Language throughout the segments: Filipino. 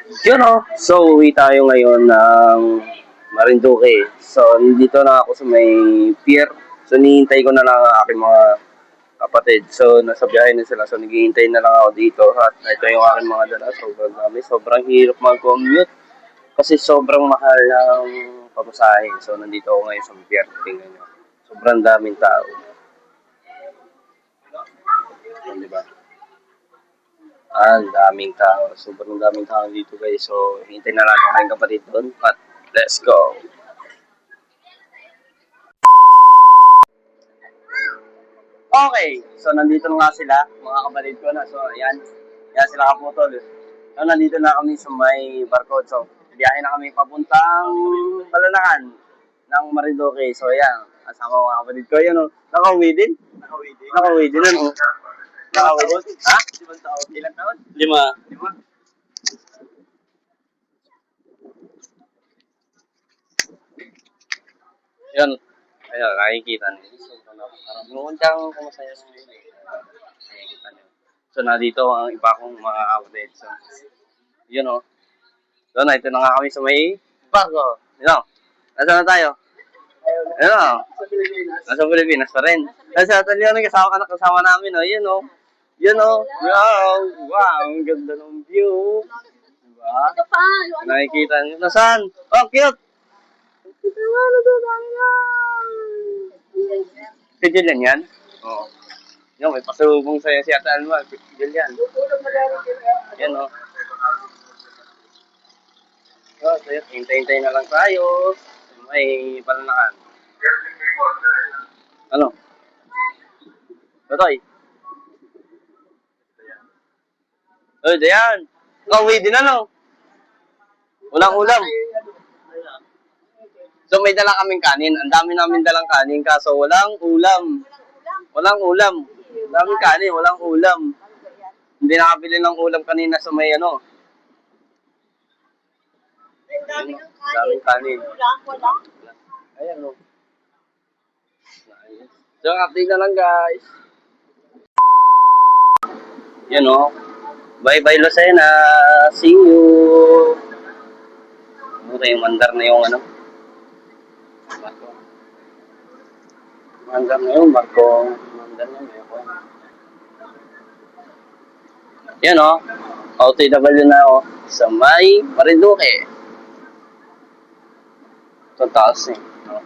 Yun o. So, uwi tayo ngayon ng Marinduque. So, nandito na ako sa may pier. So, nihintay ko na lang ang aking mga kapatid. So, nasa biyahe na sila. So, naghihintay na lang ako dito. At ito yung aking mga dala. Sobrang dami. Sobrang hirap mag-commute. Kasi sobrang mahal ng pamasahe. So, nandito ako ngayon sa pier. Tingnan nyo. Sobrang daming tao. Yan, diba? Ang daming tao. Sobrang daming tao dito guys. So, hintay na lang ang kapatid doon. At let's go. Okay. So, nandito na nga sila. Mga kapatid ko na. So, ayan. Yan sila kaputol. So, nandito na kami sa may barko. So, biyahe na kami papuntang Balanahan ng Marinduque. So, ayan. Kasama mga kapatid ko. Ayan o. Nakauwi din? Nakauwi din. Ano? Nakauwi din? Ha? Ilang taon? 5. 5? Yun. Ayun, nakikita niyo. So, noon kang kumasaya sa ngayon. Nakikita niyo. So, nandito ang iba kong mga kapatid. So, yun o. So, ito na nga kami sa may barko. Yun o. Nasaan na tayo? Ayun o. Nasa Pilipinas pa rin. Nasa Italiano, kasama namin o. Yun o. Yun o. Wow. Wow. Ang ganda ng view. Diba? Ito pa, Nakikita niyo. Nasaan? Oh, cute. Si Jillian yan? Oo. Yung may pasalubong sa'yo si Ate Alma. Si Jillian. Yan o. So, hintay-hintay na lang tayo. May Balanahan. Ano? Totoy? Oy, Dayan! Uwi din ano? Walang ulam. So may dala kaming kanin. Ang dami namin dalang kanin kaso walang ulam. Walang ulam. Ang daming kanin, walang ulam. Hindi nakabili ng ulam kanina sa may ano. Daming kanin. wala. Ayan o. So update na lang guys. Yan o. Bye bye Lucena. See you. Okay, mandar na yung ano. Barko. Mandar na yung barko. Mandar na yung barko. Yan o. OTW na o. Sa may Marinduque. Ito taas eh. No?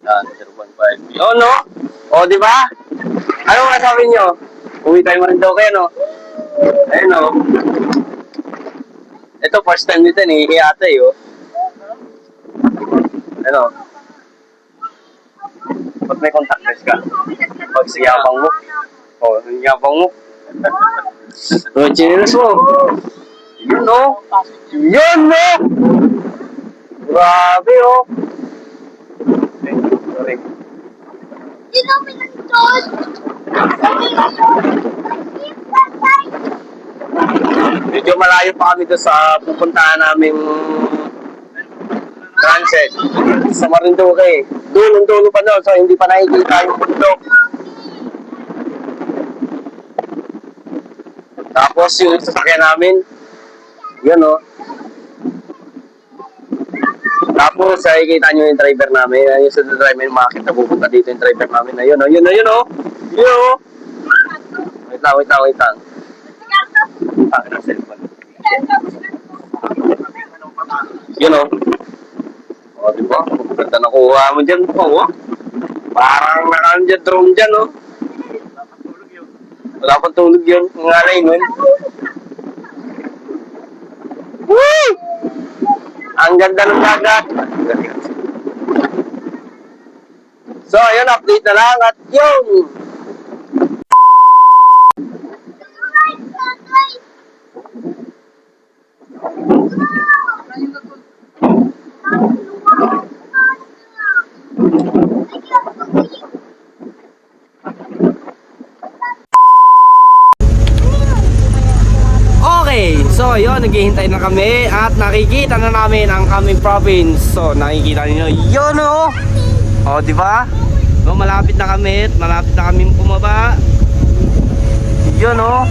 Yan, 0.5. Yun, no? O, di ba? Ano nga sabi nyo? Uwi tayo Marinduque, no? Ayun, no? Ito, first time nito, ate, oh. Ano? Pag may contactless ka, pag siyabang mo. O, siyabang mo. O, chinilas mo. Yun, no? Yun, no? Grabe, oh. Sorry. Inumin ng Diyos! Medyo malayo pa kami doon sa pupuntahan naming transit sa Marinduque. Dulo pa doon, so hindi pa nakikita yung bundok. Tapos yung sasakyan namin, yun o. Tapos nakikita nyo yung driver namin, yung sa driver, makakita pupunta dito yung driver namin. Ayun o, yun o, yun o. Yun o. Wait lang. Akin ang cellphone. Yun o. O, diba? Ganda nakuha mo dyan po, o. Parang naka-dyan drone dyan, o. Wala pang tulog yun. Ang alay nun. Ang ganda ng dagat. So, ayun, update na lang at yun! Okay, so ayun, naghihintay na kami at nakikita na namin ang aming province. So, nakikita niyo, yun o! O, di ba? So, malapit na kami bumaba. Yun o!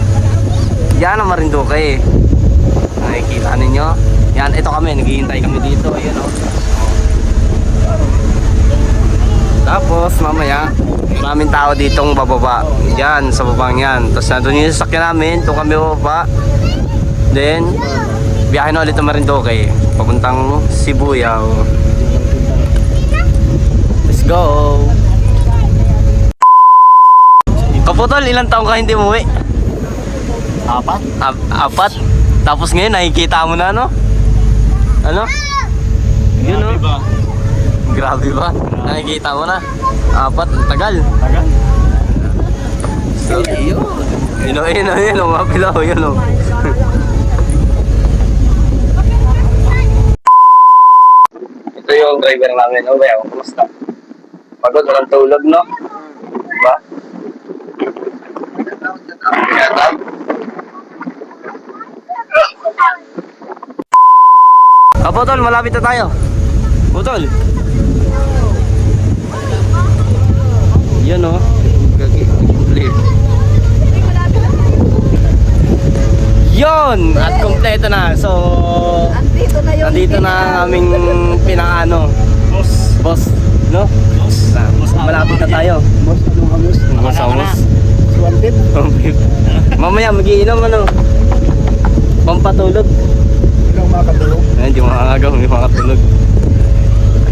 Yan ang Marinduque. Nakikita ninyo? Yan, ito kami, naghihintay kami dito. Yun o. Tapos, mamaya, maraming tao ditong bababa. Yan, sa babang yan. Tapos, nandun yung sasakyan namin. Ito kami bababa. Then, biyahe na ulit ng Marinduque. Papuntang Sibuyao. Let's go! Kaputol, ilang taong ka hindi umuwi? 4. Tapos ngayon, nakikita mo na, no? Ano? Yun, no? Grabe ba? Nakikita mo na. 4, tagal. So, yun. Yun, mga pilaw, yun, no? Ito yung driver namin. Oh, bayaw, kumusta? Pagod, walang tulog, no? Diba? Putol, malapit na tayo. Putol. Yan o. Yun! At kompleto na. So, nandito na ang aming pinakaano. Boss. No? Malapit na tayo. Boss. Mamaya magiinom ano. Pampatulog. Hindi makakagaw, hindi makatulog.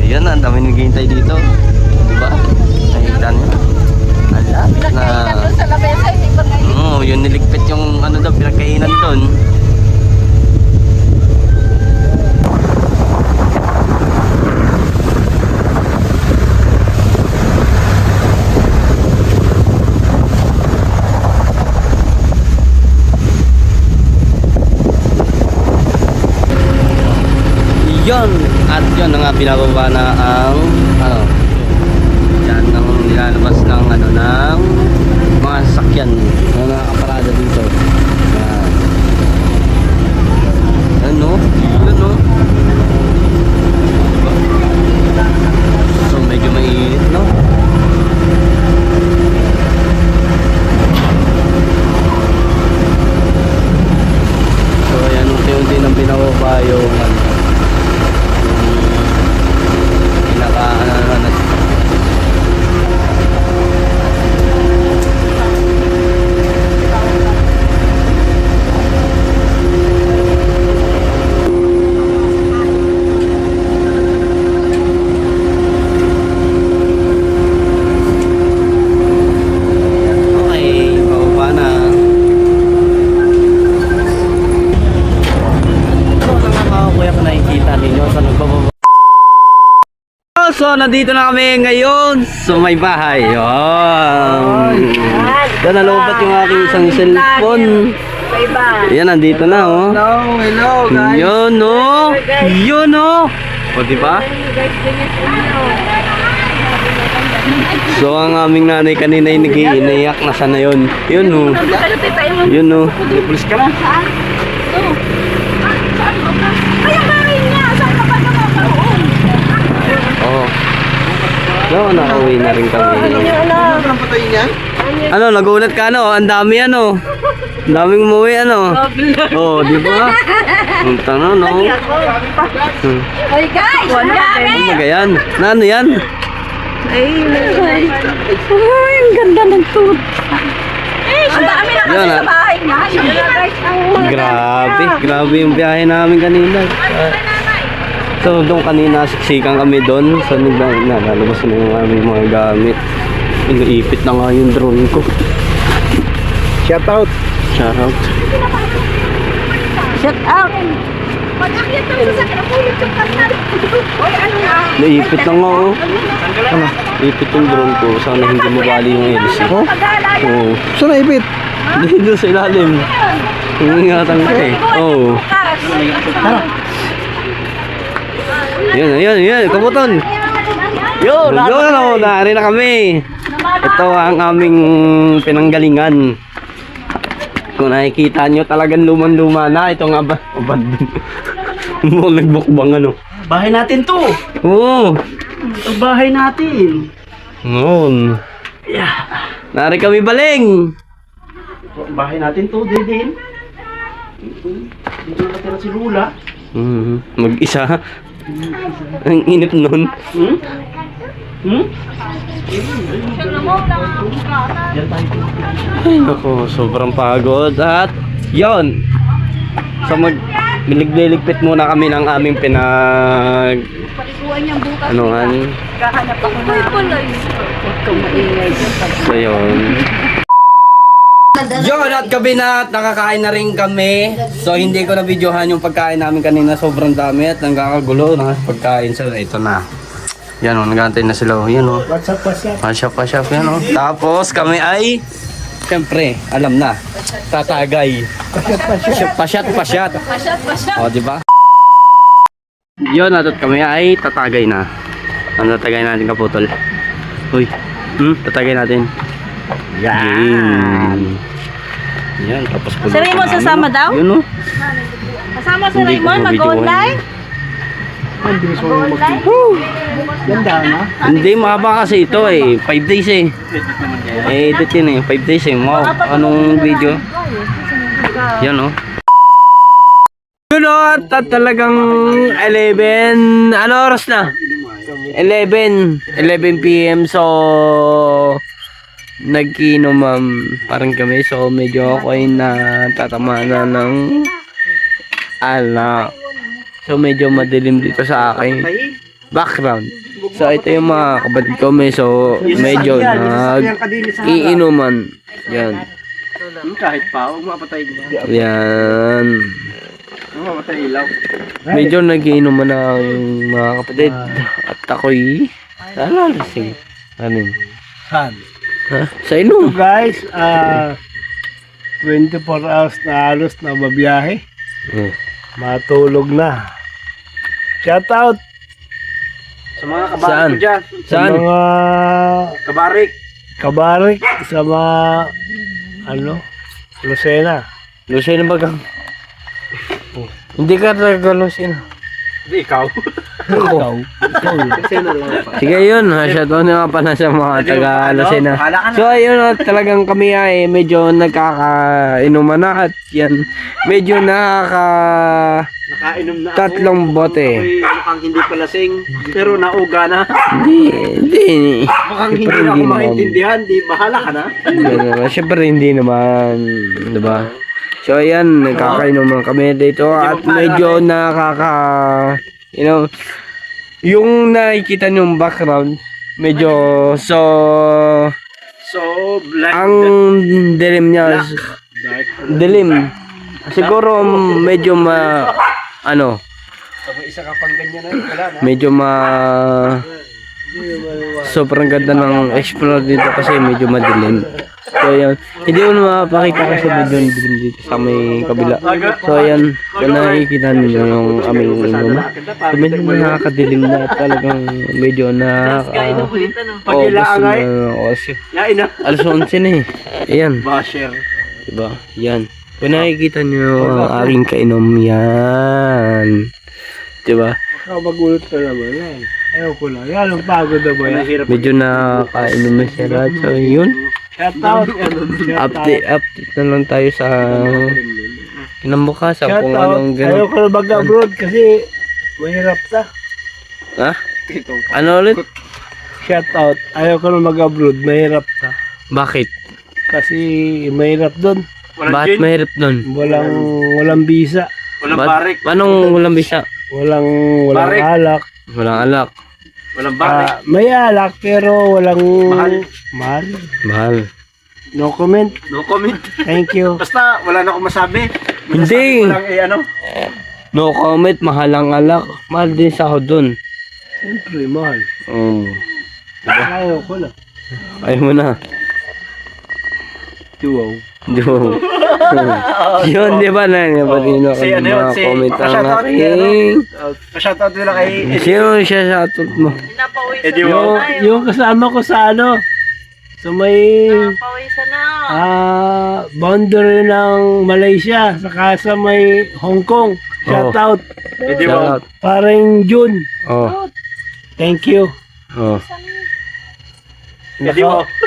Ayan, ang dami naghihintay dito. Diba? Nakikita nyo. Alapit na. Yun niligpit yung ano daw, pinagkainan doon. Yun, at yun na nga pinababa na ang yan ang nilalabas ng ng mga sasakyan na nakaparada dito. Yan. Ano? Yun no? So medyo mainit, no? So yan, unti-unti nang pinababa yung so, nandito na kami ngayon sa may bahay. Yun. Yan, nalobat yung aking isang cellphone. Yan, nandito na, oh. Hello, guys. Yun, oh. Yun, oh. O, diba? So, ang aming nanay kanina ay nag-iiyak. Nasaan na yun? Yun, oh. Yun, oh. Pulis ka na. Oh. No, nakauwi na rin kami. Ano, nagulat ka ano? Ang dami ano. Ang daming umuwi ano. Oh, di ba? Ang tanong no. Hey guys, Ano ba yan? Na ano yan? Ay, ang ganda ng tut. Ang dami na kasi sa bahay na. Grabe yung biyahe namin kanina. So doon kanina siksikan kami doon sa nalalabas na yung aming mga gamit. Iniipit na nga yung drone ko. Shout out. Shut up. Pag-akyat kami sa sakit, napulot yung kanal. Oy, ano nga? Naipit lang ako. Ano? Ipit yung drone ko. Sana hindi mabali yung LC. Oh? Oo. Saan naipit? Dito sa ilalim. Ingatan ko eh. Oo. Yan. Kabuton. Yun, nari na kami. Ito ang aming pinanggalingan. Kung nakikita nyo, talagang luman-luma na. Ito nga ba? Mukhang nagbukbang ano. Bahay natin to. Oo. Ito bahay natin. Noon. Yeah. Nari kami baling. Bahay natin to, din. Dito nakatira si Lula. Mag-isa. Ang init nun. Ay nako, sobrang pagod. At yon. So liligpit muna kami ng aming Paliguan niyang bukas. anuhan. Kahanap ako na. Huwag kang maingay dyan. So yun. Yun, at gabi na at nakakain na rin kami. So hindi ko na videohan yung pagkain namin kanina. Sobrang dami at nagkakagulo na pagkain. So ito na. Yan o, nag-aantay na sila. Yan o. Pasyap, yan o. Tapos kami ay, siyempre, alam na. Tatagay. Pasyat. O, diba? Yun, at kami ay tatagay na. Ano tatagay natin, kaputol? Uy, tatagay natin. Yan. Yan, tapos po. Si Raymond sasama daw? Yun o. Kasama si Hindi ko Raymond, mag-online? Mag-online? Ganda na. Hindi, mahaba kasi ito eh. 5 days eh. Edit yun eh. 5 days eh. Wow, anong video? Yan o. Yun o, at talagang 11. Ano oras na? 11 PM. So, nagkinom parang kami. So, medyo ako ay natatama na ng alak. So, medyo madilim dito sa aking background. So, ito yung mga kapatid ko. So, medyo nag-iinuman. Yan. Kahit pa, huwag mapatay mo. Yan. Huwag mapatay ilaw. Medyo nag-iinuman na yung mga kapatid. At ako'y lalalasing. Ano? Saan? Ha? Sa inom. So guys, 24 hours na halos na mabiyahe. Matulog na. Shout out sa mga kabarik Saan? ko dyan. Sa Saan? mga kabarik, sa mga Lucena. Lucena bagang. Hindi ka Lucena. Hindi, ikaw. Lucena lang pa. Sige yun, shoutout na nga pala sa mga taga Lucena. So ayun, talagang kami ay medyo nagkakainuman na at yan. Medyo Nakainom na tatlong bote. Ako'y mukhang hindi pa lasing, pero nauga na. Hindi. Mukhang hindi Siyempre, na ako naman. maintindihan, di bahala ka na. Siyempre hindi naman, diba? So ayan, nagkakainuman kami dito at medyo yung nakikita niyong background, medyo So, black. ang dilim niya, dilim. Siguro medyo Isa ka pang ganyan na, wala na. medyo sobrang ganda ng explore dito kasi medyo madilim. So ayan, hindi mo na mapakita kasi medyo dilim dito sa may kabila. So ayan, kung nakikita niyo yung aming so medyo nakakadilim na at talagang medyo Yain na. alas 11 na eh. Ayan, Basher. diba? Yan. Kung nakikita niyo ang aking kainom, yan. Diba? Baka magulat ka naman eh. Ayaw ko lang. Yan ang pagod na ba yan? Medyo nakakainom na siya lahat. So yun, Shout out. update na lang tayo sa kinabukasan Shout kung out. anong Ayaw ganun. ko na mag-abroad kasi mahirap na. Ha? Ano ulit? Shout out. Ayaw ko na mag-abroad. Mahirap na. Bakit? Kasi mahirap doon. Bakit mahirap nun? Walang visa. Anong walang bisa? Walang Barik. alak. Walang alak. Walang bakit. May alak pero walang Mahal. Mahal. No comment. No comment. Thank you. Basta wala na akong masabi. Hindi. Masasabi ko lang No comment, mahal ang alak. Mahal din sa ako dun. Siyempre, mahal. Ayaw Ayaw ko na. mo na. Duwaw. Yo. Yun, di ba na? Batino ka ng mga comment ang aking. Pa-shoutout nila kay Sino siya shoutout mo? Pinapawisan yung, na tayo. yung kasama ko sa ano, sa may Pinapawisan na. boundary ng Malaysia, saka sa may Hong Kong. Shoutout. Shoutout. Parang June. Oh. Thank you. Oh.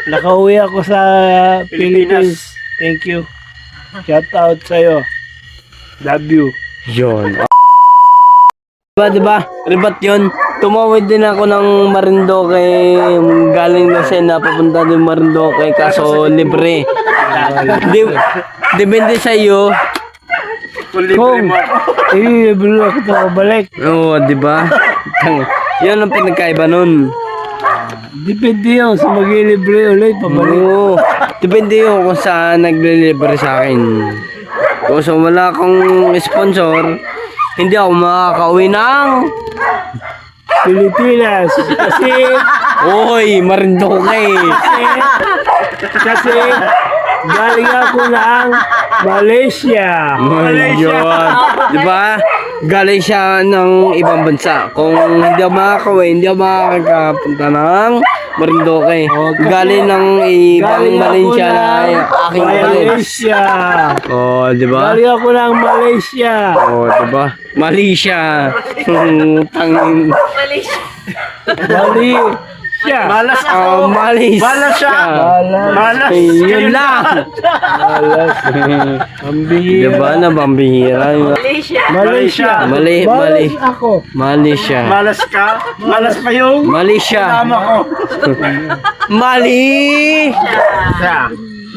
Nakauwi ako sa Philippines. Thank you. Shoutout sa'yo. Love you. Yun. Diba? Ribat yun. Tumawid din ako ng Marinduque. Galing na Sena, papunta din Marinduque. Kaso libre. Depende sa iyo. Kung libre ako ito balik. Oo, diba? Yan ang pinagkaiba nun. Depende yun sa mag-libre ulit. Pabalik. Oo. Depende yun kung saan naglilibre sa akin. Kung so wala akong sponsor, hindi ako makakauwi ng Pilipinas. Kasi Oy, Marinduque. kasi galing ako ng Malaysia. Yun. Diba? Galing siya ng ibang bansa. Kung hindi ako makakauwi, hindi ako makakapunta ng Marinduque. Galing ng ibang Malaysia na aking kapatid. Malaysia. Oh, diba? Galing ako ng Malaysia. Oh, diba? Malaysia. Tangin. Malaysia. Malaysia. Malas ako. Malaysia. Malas siya. Malas. Yun lang. Malas. Pambihira. Diba na bambihira? Malaysia. Malaysia. Mali. Malas ako. Malaysia. Malas ka? Malas pa yung Malaysia. tama ko. Mali!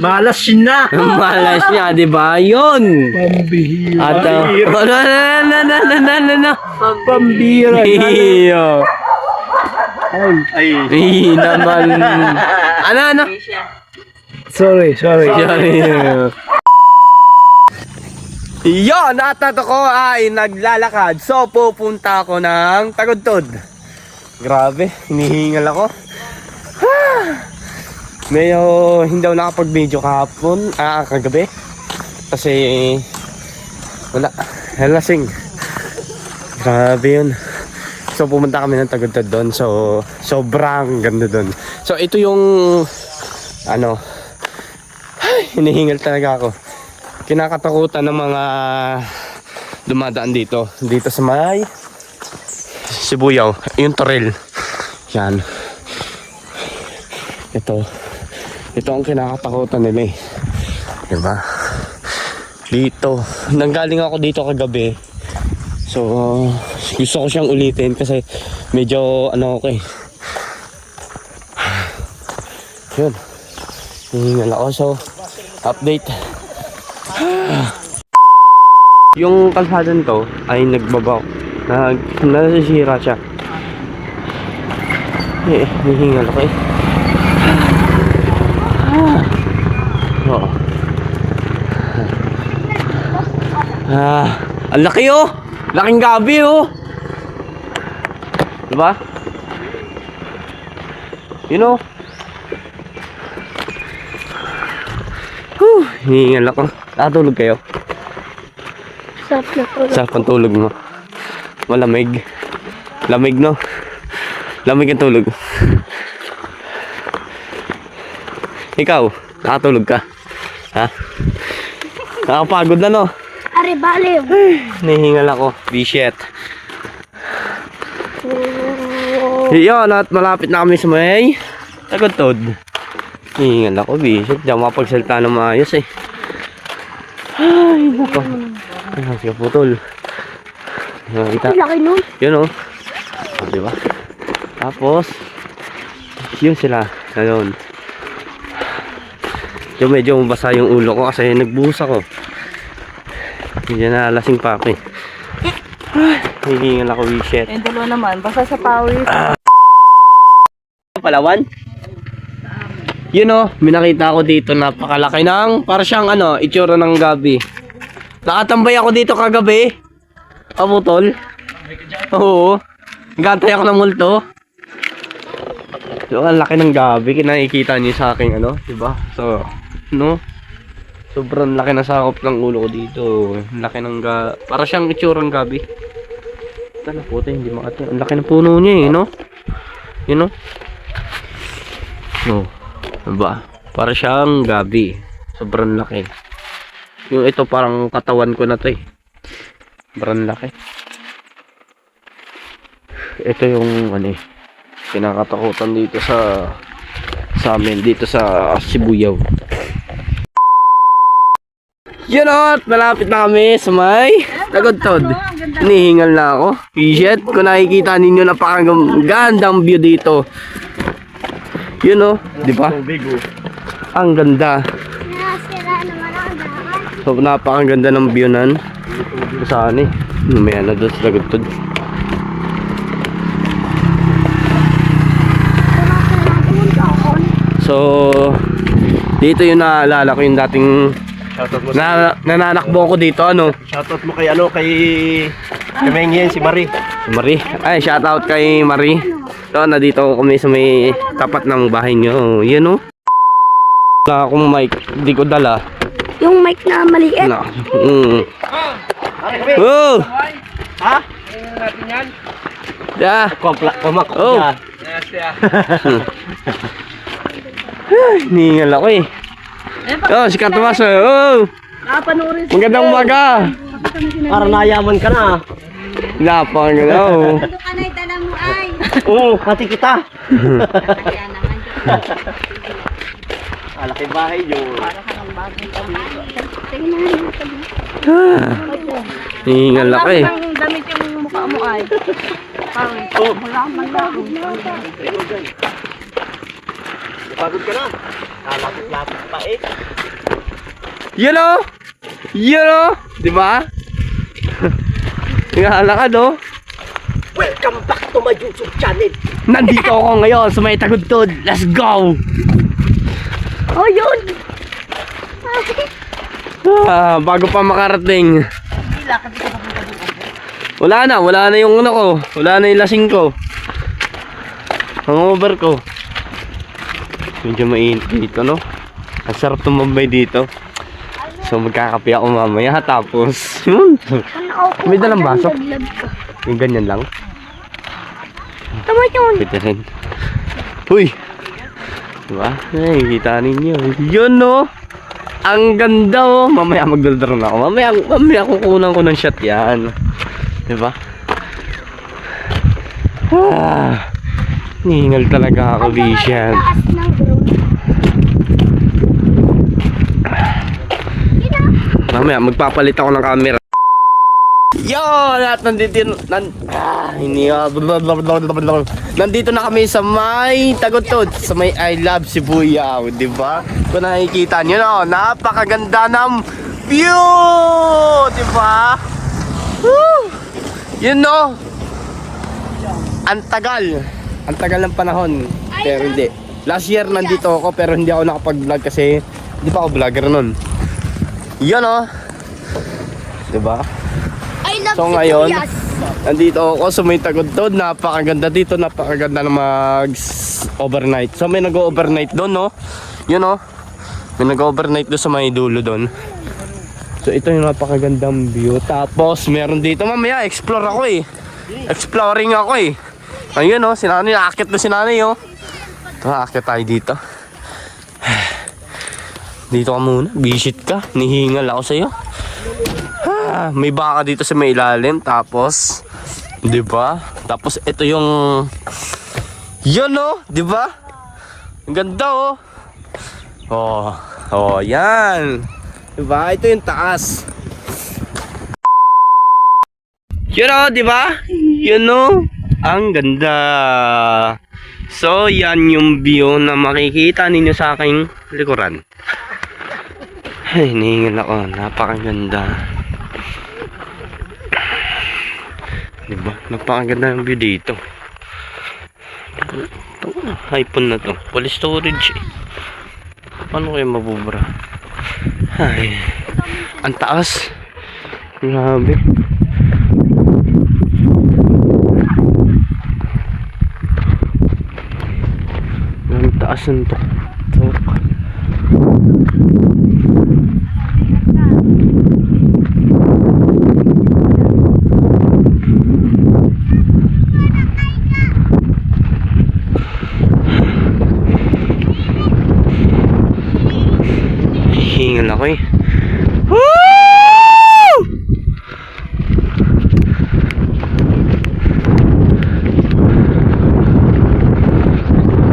Malas na. Malas niya, di ba? Yun! Pambihira. At, Pambihira. Iyo. Ay. Naman. Ano? Malaysia. Sorry. Sorry. Yon, at ko ay naglalakad. So, pupunta ako ng Tagudtod. Grabe, hinihingal ako. Medyo hindi ako nakapag-video kahapon, kagabi. Kasi, wala, lasing. Grabe yun. So, pumunta kami ng Tagudtod doon. So, sobrang ganda doon. So, ito yung, hinihingal talaga ako. Kinakatakutan ng mga dumadaan dito sa may Sibuyaw, yung Toril. Yan. Ito ang kinakatakutan nila eh. Diba? Dito, nanggaling ako dito kagabi. So, gusto ko siyang ulitin kasi medyo okay. Yun. Hihingal ako. So, update. Yung kalsada nito ay nagbabaw. Nasisira siya. Hihingal ako eh. Oo. Ang laki oh! Laking gabi oh! Diba? You know? Hihingal ako. Nakatulog kayo? Sarap ang tulog mo. Malamig. Lamig no? Lamig ang tulog. Ikaw, nakatulog ka? Ha? Nakapagod na no? Are, baliw. Nahihingal ako. Bishit. Yun, at malapit na kami sa may Tagudtod. Hihingal ako, bishit. Diyan mapagsalita ng maayos eh. Ay, nako. Ay, sige putol. Nakita. Laki nun. Yun o. Diba? Tapos, yun sila. Ayun. Yung medyo mabasa yung ulo ko kasi nagbuhos ako. Hindi na lasing pa ako eh. Hihingal ako, shit. Eh, dalawa naman. Basta sa pawis. Palawan? Yun o, minakita ako dito napakalaki ng para siyang itsura ng gabi. Nakatambay ako dito kagabi. Putol? Oo. Gantay ako ng multo. So, ang laki ng gabi. Nakikita niyo sa aking ano, diba? So, no? Sobrang laki na sakop ng ulo ko dito. Ang laki ng para siyang itsurang gabi. Tala po tayo, hindi makati. Ang laki ng puno niya eh, no? Yun, no? No. Diba? Para siyang gabi. Sobrang laki. Yung ito parang katawan ko na to eh. Sobrang laki. Ito yung ano eh. Pinakatakutan dito sa amin dito sa Sibuyaw. Yun o, malapit na kami sa may Tagudtod. Hinihingal na ako. Shit, kung nakikita ninyo napakagandang view dito. Yun o, di ba? Ang ganda. So, napakaganda ng view nan. Saan eh? May ano doon sa Tagudtod. So, dito yung naalala ko yung dating nananakbo ko dito, ano? Shoutout mo kay Mengyen, si Marie. Si Marie. Ay, shoutout kay Marie. So, nandito kami sa may tapat ng bahay nyo. Yan o. Wala akong mic. Hindi ko dala. Yung mic na maliit. Na. Oh! Ha? Yeah. Kumak. Oh. Ningal ako eh. Oh, si Katumas. Oh. Nakapanoorin siya. Magandang umaga. Para nayaman ka na. Napakaganda. Oh. Ano ka na itala mo ay? Oo, pati kita. Kaya naman. Alaki bahay yun. Tingnan mo. Ningal ako eh. Ang damit yung mukha mo ay. Parang wala man lang. Pagod ka na. Lalapit-lapit pa eh. Yun o! Yun o! Diba? Ngalakad o. Welcome back to my YouTube channel. Nandito ako ngayon sa may Tagudtod. Let's go! Oh, yun! Bago pa makarating. Wala na yung ano ko. Wala na yung lasing ko. Hangover ko. Medyo mainit dito, no? Ang sarap tumambay dito. So magkakape ako mamaya. Tapos, yun. May dalang baso. Yung ganyan lang. Tama yun. Pwede rin. Uy! Diba? Ay, kita ninyo. Yun, no? Ang ganda, oh. Mamaya magdaldaro na ako. Mamaya kukunan ko ng shot yan. Diba? Ningal talaga ako, Bishan. Mamaya magpapalit ako ng camera. Yo! Nandito na kami sa may Tagudtod, sa may I Love Sibuyaw, di ba? Kung nakikita nyo, no, napakaganda ng view, di ba? Woo! Yun, no? Ang tagal ng panahon, pero hindi. Last year nandito ako pero hindi ako nakapag-vlog kasi hindi pa ako vlogger nun. Yun, no? Di ba? So ngayon, nandito ako sa may Tagudtod. Napakaganda dito, napakaganda na mag-overnight. So may nag-overnight doon, no? Yun, no? May nag-overnight doon sa may dulo doon. So ito yung napakagandang view. Tapos meron dito, mamaya explore ako eh. Exploring ako eh. Ayun, no? Si nanay, nakakit na si nanay, oh. Nakakit tayo dito. Dito ka muna, visit ka. Nihingal ako sa'yo. May baka dito sa may ilalim. Tapos, di ba? Tapos ito yung yun, oh, di ba? Ang ganda, oh. Oh, yan. Di ba? Ito yung taas. Yun, oh, di ba? Yun, oh. Ang ganda. So, yan yung view na makikita ninyo sa aking likuran. Ay, nihingal ako. Napakaganda. Diba? Napakaganda ng view dito. Ito, iPhone na to. Full storage eh. Paano kayo mabubura? Ay, ang taas. Grabe. taas ng tuktok. Hingal ako eh. Woo!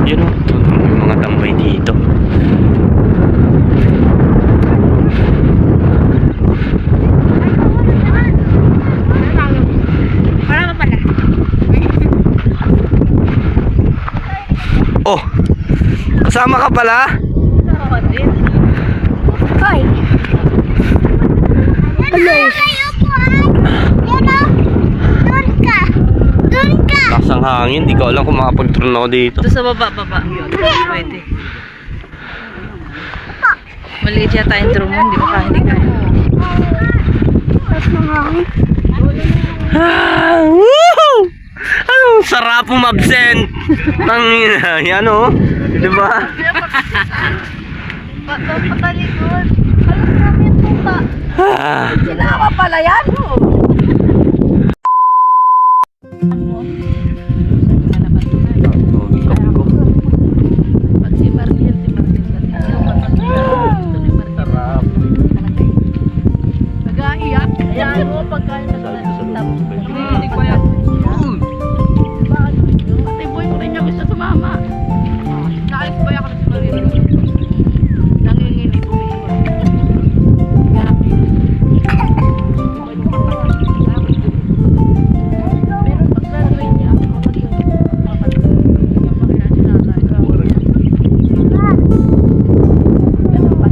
Yun o, yung mga tambay dito. Para pa pala. Oh! Kasama ka pala? Hoy! Lakas ang hangin, di ko alam kung makapag-drone ako dito. Ito sa baba. Yun, pwede. Maliit yata yung drone mo, hindi kaya. Ah, woo! Anong sarap umabsent? Tangina, yan o. Diba? Patalikod. Alam namin po ba? Ah. Sinama pala yan. Pag si Marlene. Sarap. Nag-aiyak. Ayan mo, pagkain nag-aiyak. Hindi ko yan. Pati boy mo rin niya gusto sumama. Naalis ba ako sa Marlene? Nanginginig umiiwan.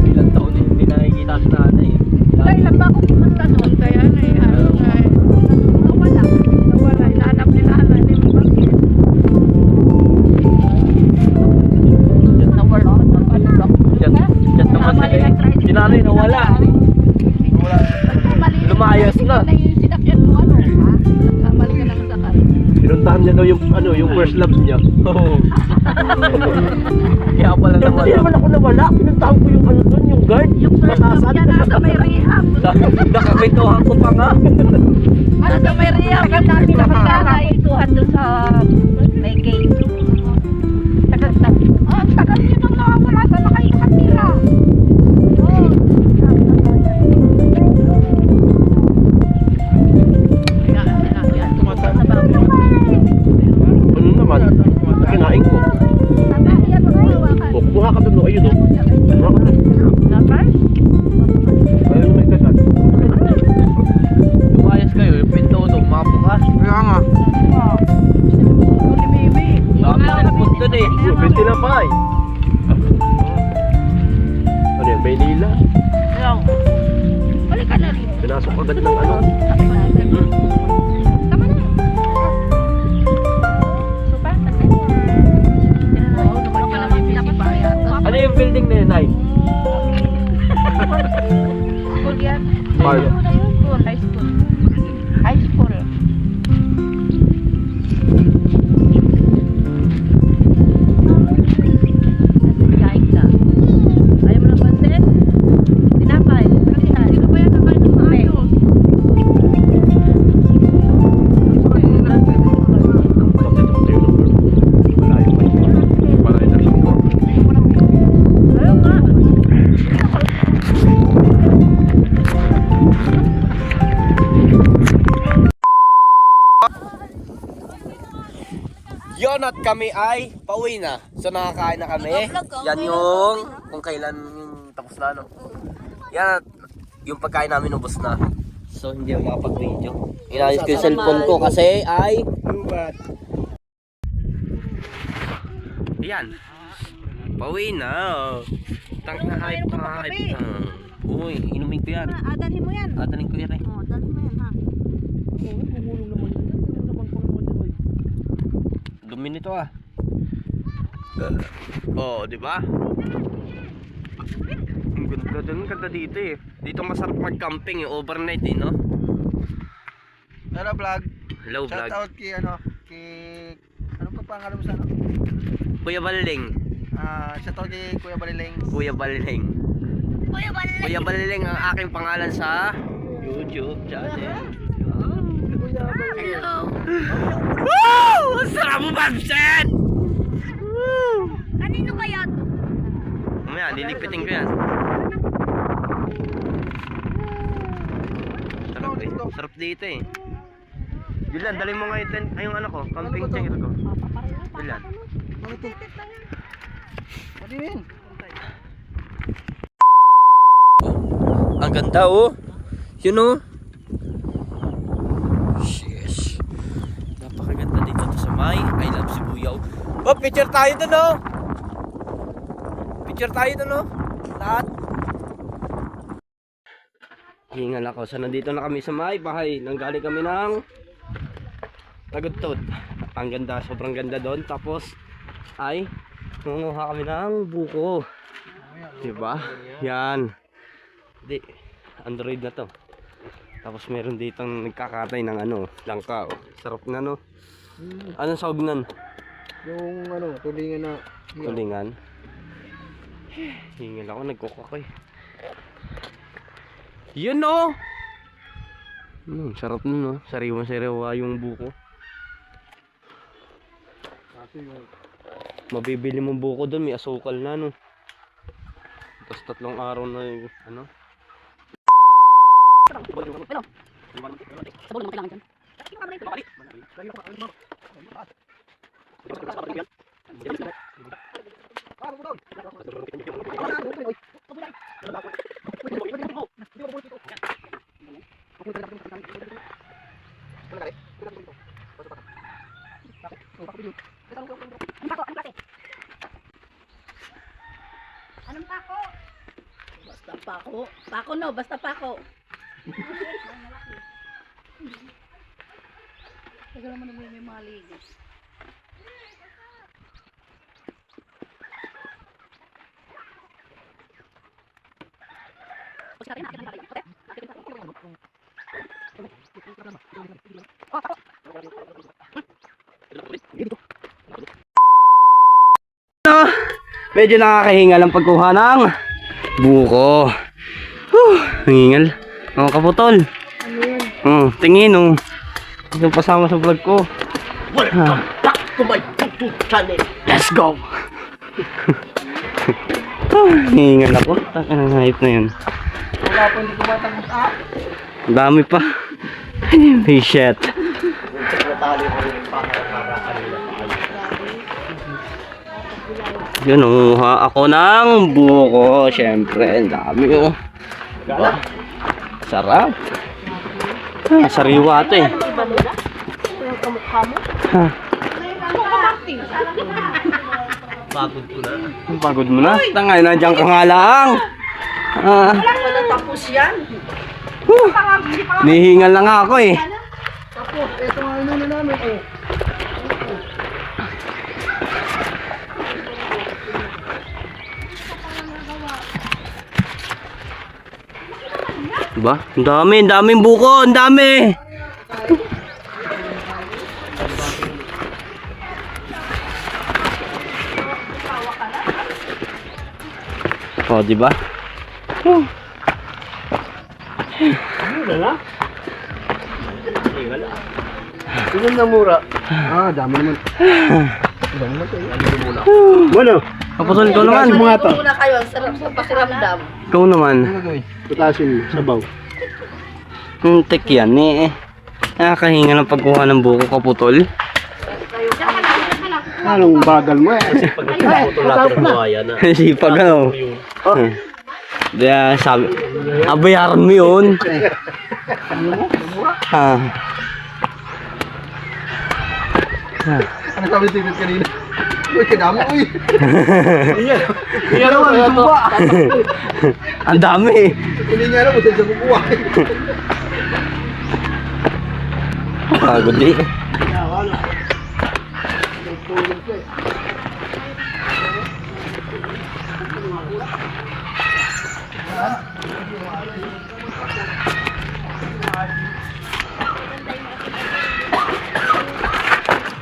Ilang taon na hindi nakikita sa nanay eh. Kailan ba ako pumunta doon? Kaya na eh, nawala. Ilalap ni nanay. Hindi mo bakit? Nawala. Diyan naman sila eh. Si nanay nawala. Lumayas na. Yung sinakyan mo ano, ha? Nagkamali ka ng sakay. Pinuntahan niya daw yung first love niya. Oo. Kaya pala nawala. Hindi naman ako nawala. Pinuntahan ko yung doon, yung guard. Yung first love niya nasa may rehab. Nakakwentuhan ko pa nga. Nasa may rehab. Yung namin nakakakituhan doon sa may gate. Tagal na. Oh, tagal niyo nang nakawala. Saan na kayo nakatira? Oh. Ano naman? Kinain ko. Kuha ka doon. Ayun o. Kuha ka doon. Ayun may kagat. Lumayas kayo. Yung pinto doon. Mabukas. Kaya nga. Dami na nagpunta na eh. Pinti na pa eh. Ano yan? Maynila. Balik ka na rin. Pinasok agad ng ano. Tama na. Sopa, Ano yung building na yun, Nay? School yan. Mar- School, high school. High school. Kain ka. Ayaw mo na pansin? Tinapay. Hindi ko ba yan nakain ng maayos? Ayaw nga. Yon at kami ay pauwi na. So nakakain na kami. Yan yung kung kailan yung tapos na no. Yan at yung pagkain namin ubos na. So hindi ako makapag-video. Inayos ko yung cellphone ko kasi ay yan. Pauwi na. Tang na hype na hype. Uy, inumin ko yan. Adalhin mo yan. Adalhin ko yan eh. Oo, adalhin mo yan ha. Dumi nito ah. Oh, di ba? Ang ganda doon, ganda dito eh. Dito masarap mag-camping, yung overnight eh, no? Hello vlog. Hello vlog. Shout out kay ano pa pangalan mo sa ano? Kuya Baling. Shout out kay Kuya Baliling. Kuya Baliling. Kuya Baliling ang aking pangalan sa YouTube channel. Hello. Woo! Ang sarap mo, Babsen! Kanino kaya to? Mamaya, lilipitin ko yan. Sarap eh. Sarap dito eh. Julian, dali mo nga yung ano ko, camping chair ko. Julian. Ang ganda oh. Yun oh. Sheesh. Napakaganda dito to sa may I love Sibuyaw. Oh, picture tayo dun oh. Picture tayo dun oh. Lahat. Hingal ako. So nandito na kami sa may bahay. Nanggaling kami ng Tagudtod. Ang ganda, sobrang ganda doon. Tapos ay nangunguha kami ng buko. Diba? Yan. Di, Android na to. Tapos meron ditong nagkakatay ng ano, langka. Oh. Sarap na no. Anong sawag nun? Yung ano, tulingan na. Tulingan. Hingal ako, nagkukok eh. Yun no! Sarap nun no. Sariwa-sariwa yung buko. Mabibili mong buko doon, may asukal na no. Tapos 3 araw na yung ano. Anong pako? Basta pako. Pako no, basta pako. Tagal naman naman may mga ligis. Medyo nakakahingal ang pagkuha ng buko. Hingal. Mga kaputol. Tingin oh. Yung pasama sa vlog ko. Welcome back to my YouTube channel. Let's go. Hingal ako. Taka ng hype na yun. Wala po, hindi ko matagos Ang dami pa. Hey shit. Yun, nanguha ako ng buko. Siyempre, ang dami oh. Diba? Sarap. Sariwa ito eh. Pagod ko na. Pagod mo na? Tangay, nandiyan ka nga lang. Wala tapos yan. Nihingal na nga ako eh. Tapos, ito nga yun na namin. Oh. Diba? Ang daming buko, ang dami. Oh, diba? Ilan na mura? Dami naman. Dami naman kayo. Bueno, Kapatol, ikaw naman. mga to. Muna kayo, ang sarap sa pakiramdam. Ikaw naman. Putasin sabaw. Tek yan eh. Nakakahinga ng pagkuha ng buko, kaputol. Anong bagal mo eh? Sipag ano. Kaya sabi, abayaran mo yun. Ha. Ano sabi tigil kanina? Uy, kadami uy. Iyan naman, ito ba? Ang dami. Hindi nga alam kung saan siya kukuha. Pagod eh.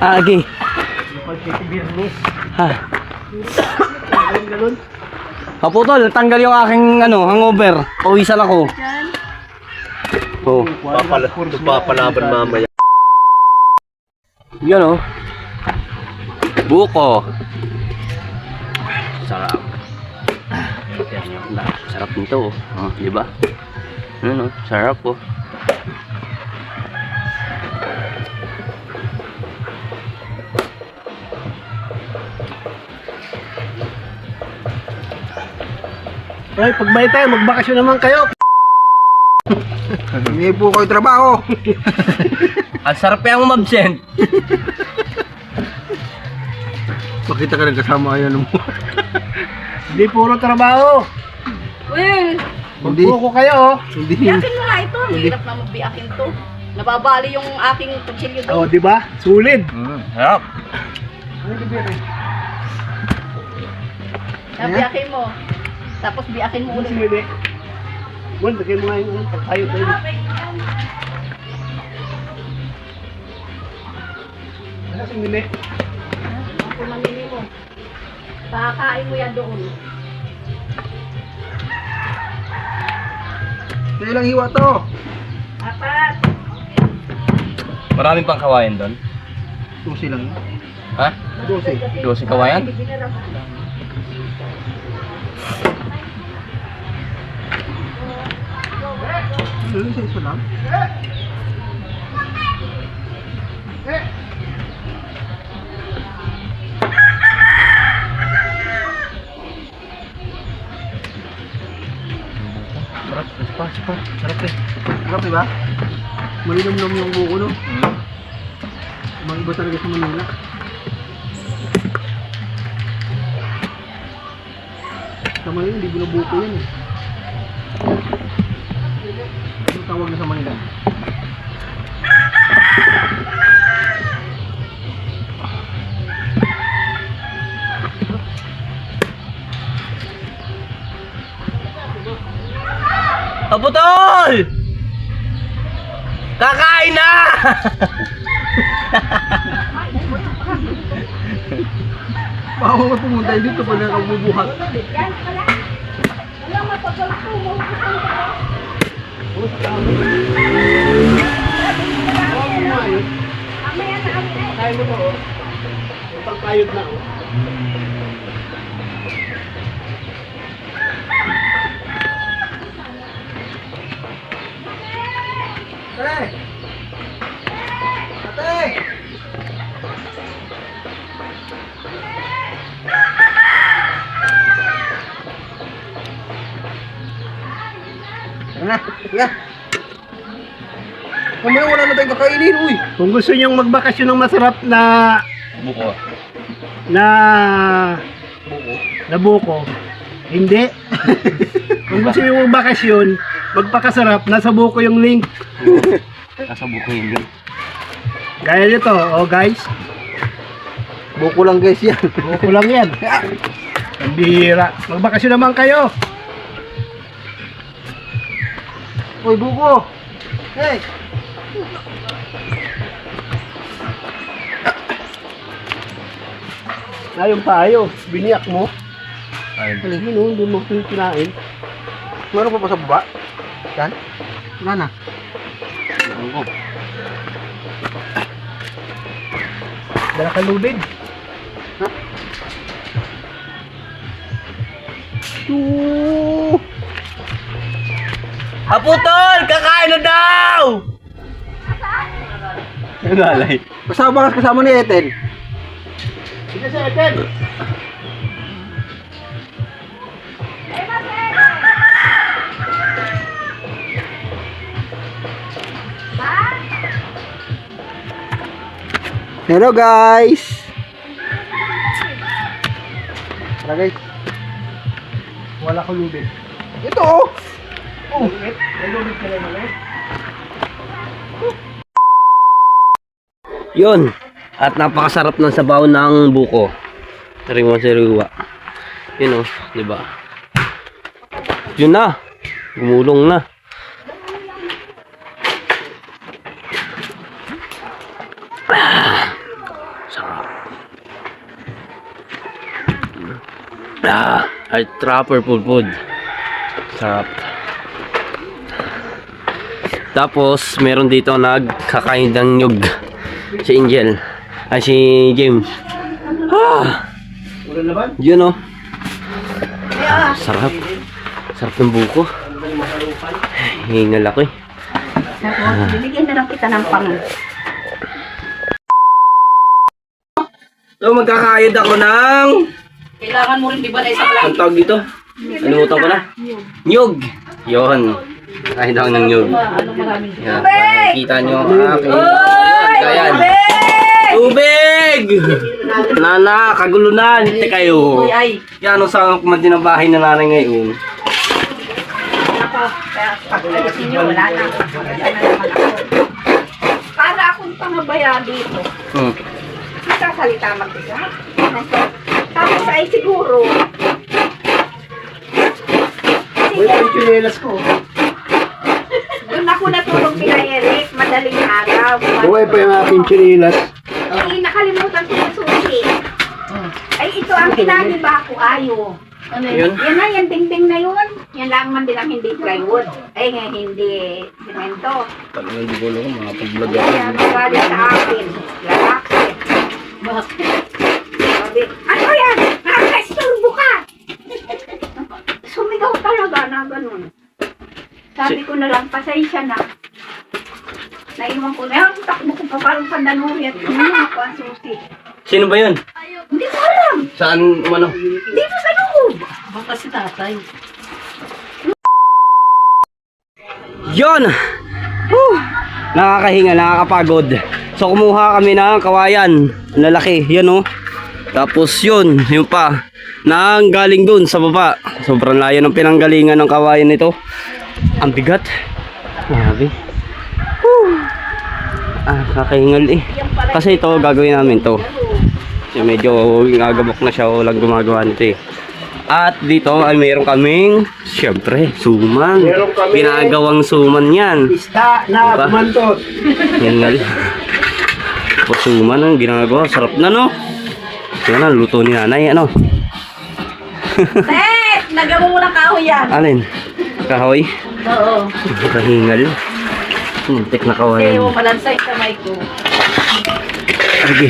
Okay. Ha. ganun. Kaputol, tanggal yung aking hangover. Pawisan ako. Oh. Papalaban mamaya. Yan oh. Buko. Sarap. Sarap nito oh. Oh, di ba? Ano, sarap oh. Ay, pag may tayo, magbakasyon naman kayo. Hindi po kayo trabaho. Ang sarap yung umabsent. Makita ka ng kasama yan mo. Hindi puro trabaho. Well, Hindi. Magbuko kayo. Hindi. biyakin mo nga ito. Ang hirap na magbiyakin to. Nababali yung aking kutsilyo doon. Oh, di ba? Sulit. Sarap. Biyakin mo. Tapos biyakin mo ulit. Hindi. Bon, lagay mo nga yung pagkayot tayo. Ano si Mili? Kung mamili mo. Pakakain mo yan doon. Kailang hiwa to. Apat. Maraming pang kawayan doon. Susi lang. Ha? 12. 12 kawayan? Ano sa isa lang? Sarap eh. Sarap diba? Malinom-nom yung buko no? Mag-iba talaga sa Manila. Sa Manila, hindi binubuko yan eh. Ano tawag na sa Manila? Kaputol! Kakain na! Baka ka pumunta dito pa na kabubuhat. Wala mapagawa ko. Kain mo to, oh. Yung pagkayot na, oh. Ate! Ate! Ano? Kuya! Mamaya wala na tayong kakainin, uy! Kung gusto nyong magbakasyon ng masarap na Buko. na buko, hindi. Kung gusto nyong magbakasyon, magpakasarap, nasa buko yung link. Nasa buko yun. Gaya nito, oh guys. Buko lang guys yan. Buko lang yan. Ang bihira. Magbakasyon naman kayo. Uy, buko! Hey! Ngayon tayo, biniyak mo. Ayun. Alin mo, hindi mo kinain. Meron pa ba sa baba? Yan? Wala na. Dala ka lubid. Ha? Kaputol! Kakain na daw! Ang alay. Kasama ni Ethel. Sige sa Ethel. Hello guys! Tara guys. Wala ko lubid. Ito oh! Oh, may lubid ka lang ulit. Yun. At napakasarap ng sabaw ng buko. Sariwa-sariwa. Yun oh, di ba? Yun na. Gumulong na. Sarap. Yeah, ay trapper food. Sarap. Tapos, meron dito nagkakain ng nyug. Si Angel. Ay, si James. Yun oh. Sarap. Sarap ng buko. Hingal ako eh. Tapos, binigyan na lang kita ng pang. So, magkakayod ako ng... Kailangan mo rin di ba na isa Ang tawag dito? Alimutan ko na. Nyug. Yun. Kayod ako ng nyug. Ano marami? Yan. Nakikita nyo ang aking... Ayan. Tubig! Nana, kagulo na. Hindi kayo. Ay, Yan ang sa kumantin ng bahay na nanay ngayon. ako. Kaya pag-alisin nyo, wala na. Wala na naman ako. Para akong pangabaya dito. Nagsasalita mag-isa. Tapos ay siguro. Uy, yung chinelas ko. Doon ako natulog kina Eric, madaling araw. Uy, pa yung aking chinelas. Ay, nakalimutan ko yung susi. Ay, ito ang pinaniba ko, ayo. Yun. Yan na, yan dingding na yun. Yan lang man din ang hindi plywood. Ay, nga hindi semento. Talagang di ko alam, mga pag-vlog ako. Kaya magaling sa akin. Lalaki. Sabi, ano yan? Nakaka-isturbo ka! Sumigaw talaga na ganun. Sabi ko na lang, pasensya na. Naiwan ko na yan. Takbo ko pa parang pandanuri at ako ang susi. Sino ba yun? Hindi ko alam. Saan umano? Dito sa loob. Baka si tatay. Yun! Woo! Nakakahinga, nakakapagod. So kumuha kami ng kawayan. Ang lalaki, yan oh. Tapos yun, yung pa. Nang galing dun sa baba. Sobrang layo ng pinanggalingan ng kawayan nito. Ang bigat. Grabe. Woo! Kakahingal eh. Kasi ito, gagawin namin to. Kasi medyo gagabok na siya o lang gumagawa nito eh. At dito ay mayroon kaming, syempre, suman. Meron kami- Ginagawang suman yan. Pista na Diba? bumantot. Yan nga. O suman ang ginagawa. Sarap na no. Yan ang luto ni nanay. Ano? Tek! Nagawa mo ng kahoy yan. Alin? Kahoy? Oo. Kahingal. Muntik na Hindi kawayan. mo malansay sa mic ko. Sige.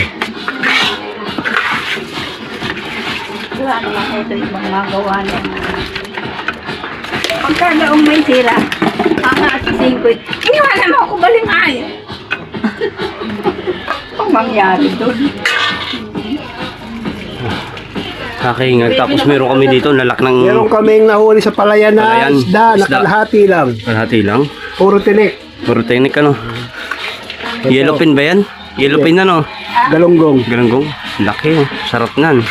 Wala naman ko ito yung mga gawa niya. Pagkagaong may sira, kakaasisin ko. Iniwanan mo ako balingay. Ang mangyari doon. Kakahingal. Tapos meron kami dito. Lalak ng... Meron kaming nahuli sa palayan na Palayan. isda, Isda. nakalahati lang. Kalahati lang. Puro tinik. Puro technique ano. Yellowpin ba yan? Yellowpin na no? Galunggong. Galanggong. Laki oh. Sarap nan.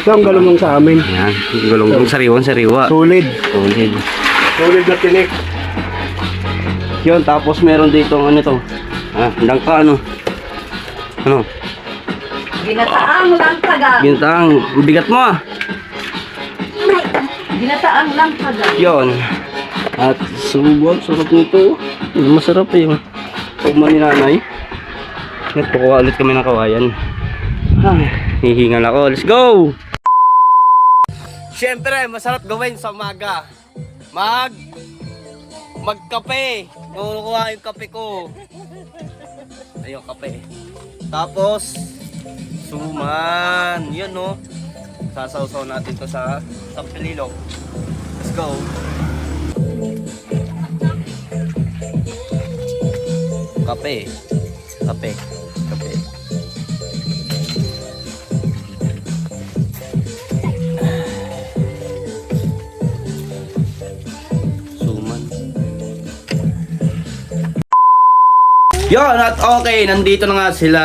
Ito ang galunggong sa amin. Yan. Galanggong sariwa. Solid. Solid. Solid na tinik. Yun, tapos meron dito ano to. Langka ano. Ano? Ginataang lang taga. Bintang. Bigat mo ah. Ginataang lang taga. Yun. At subok. Sarap nito. Masarap eh. Pagman ni nanay. Nagpakuha ulit kami ng kawayan. Hihingal ako. Let's go! Siyempre, masarap gawin sa umaga. Magkape. Kukuha yung kape ko. Ayun, kape. Tapos, suman. Yun no. Sasawsaw natin to sa pililog. Let's go. Kape. Suman. Yun, at okay, nandito na nga sila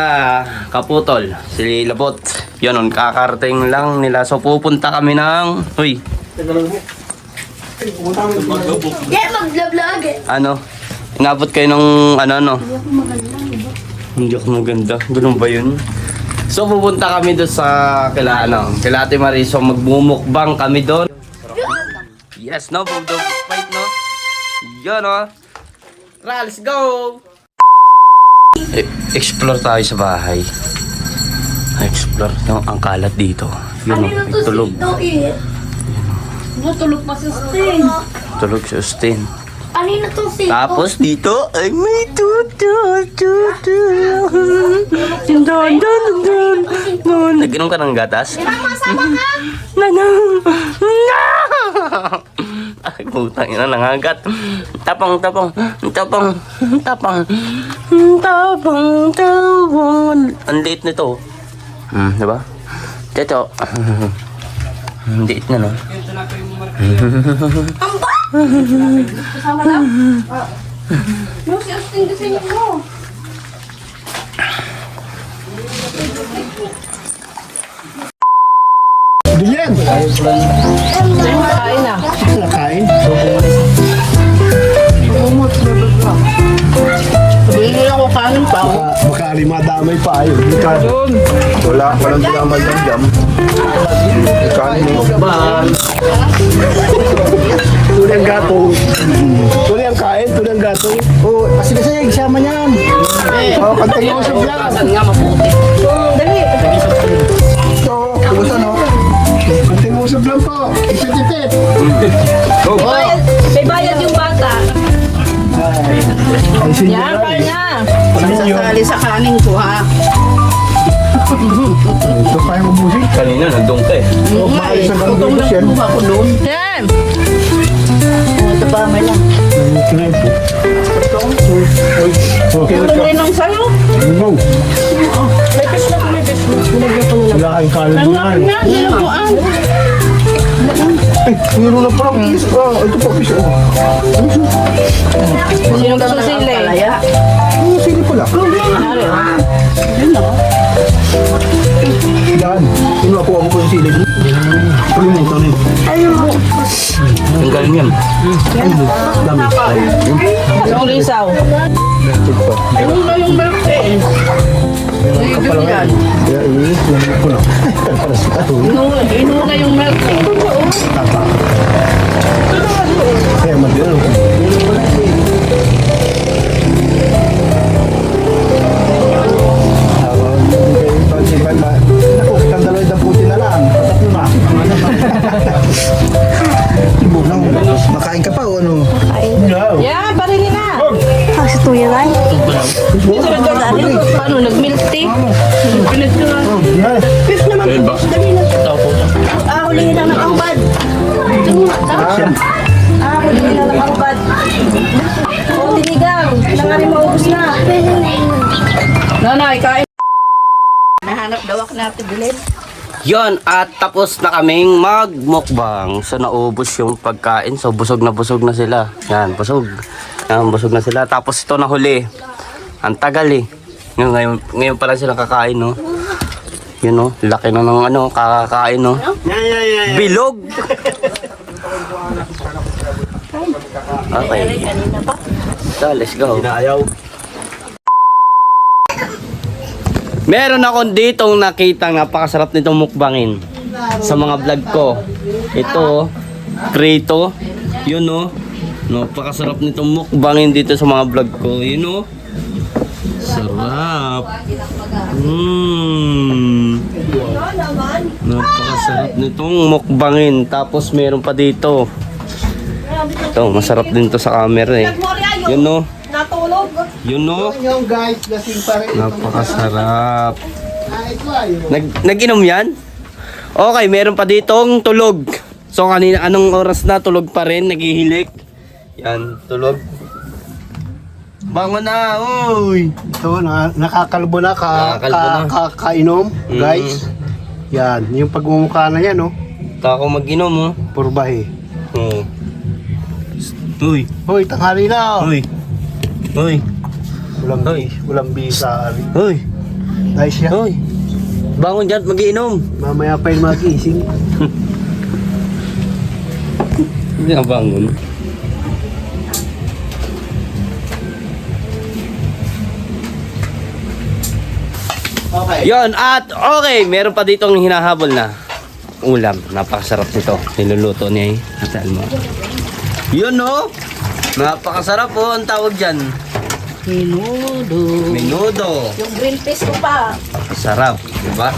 kaputol, si Labot. Yun, kakarating lang nila. So pupunta kami ng... Uy, Yeah, mag-vlog eh. ano? Inabot kayo ng ano? Hindi ako maganda. Ganun ba yun? So pupunta kami doon sa kila Ate Marie. So magbumukbang kami doon. Yes, no? Bulldog fight, no? Yun, no? Tara, let's go! Explore tayo sa bahay. Explore. Ang kalat dito. Yun, no? May tulog. Tulog pa si Sting. Tulog si Austin. Alin na to si? Tapos dito ay may Don. Nag-inom ka ng gatas? Nanang. Ay, putang ina, nangagat. Tapang. Ang liit nito. Diba? Dito. Ang liit na, no? Kasama lang? Yung si Austin kasi mo. Diyan! Kain na. Nakain? Sabihin nila ko kanin pa. Baka alimadamay pa ayun. Walang dinamay ng jam. Kanin mo. Tulang gato. Tulang kain, tulang gato. Oh, kasi sama niyan. Oh, kantay mo sa vlog. Saan nga maputi? Dali. So, kumusta no? Kantay mo sa vlog po. Ipit-ipit. Bayad, may bayad yung bata. Ay, Yan, sinyo. pa niya. Sinyo. Sasali sa kanin ko, ha? Ito pa yung musik. Kanina, nandun ka eh. Oh, maalis ang gandito siya. Ako noon. Yan. Ito pa, may lang. Okay, Ito rin ang sayo. Go. May fish na, may fish na. Wala kang kalunan. Nilapuan. Ay, mayroon na parang fish. Ito pa fish. Sino gusto sila? Sili pala. Yan. Kinuha ko yung sili. Tuloy mo ito rin. Ang galing yan. Dami. Yung lisaw. Ano na yung milk tea? Ligo yan. Kaya ini, yan ko na. Para sa ato. Inuna yung milk tea. Kaya madiro. Makain ka pa o ano? Yan, parilin na. Kasi tuya lang. Paano, nag-milk tea? Pilit ko nga. Fish naman. Ayun ba? Dali na. Hulihin lang ng aubad. Hulihin lang ng aubad. O, tinigang. Nangarin maubos na. Nanay, kain. Nahanap daw ako natin bilhin. Yon, at tapos na kaming magmukbang. So naubos yung pagkain. So busog na sila. Yan, busog. Yan, busog na sila. Tapos ito na huli. Ang tagal eh. Ngayon pa lang sila kakain, no? Yun, no? Laki na ng ano, kakakain, no? Bilog! Okay. So, let's go. Inaayaw. Meron akong ditong nakitang napakasarap nitong mukbangin sa mga vlog ko. Ito, prito. Yun, no? Napakasarap nitong mukbangin dito sa mga vlog ko. Yun, no? Sarap. Napakasarap nitong mukbangin. Tapos meron pa dito. Ito, masarap din to sa camera eh. Yun, no? Natulog. Yun, no? Yung guys, lasing pa rin. Napakasarap. Nag-inom yan? Okay, meron pa ditong tulog. So kanina, anong oras na? Tulog pa rin, naghihilik. Yan, tulog. Bango na, uy! Ito, nakakalbo na, Nakakalbo na. kainom, guys. Yan, yung pagmumukha na yan, no? Tako mag-inom, oh. Purbahe. Oh. Uy, Hoy, tanghali na, oh. uy. Uy, Walang bisa. uy, Guys, yan. uy. Bangon dyan, mag-iinom. Mamaya pa yung magising. Hindi na bangon. Okay. Yon, at okay, meron pa ditong hinahabol na ulam. Napakasarap nito. Niluluto niya eh. Nasaan mo? Yun, no? Napakasarap po ang tawag dyan. Minudo. Menudo. Yung green fish ko pa. Sarap, di ba?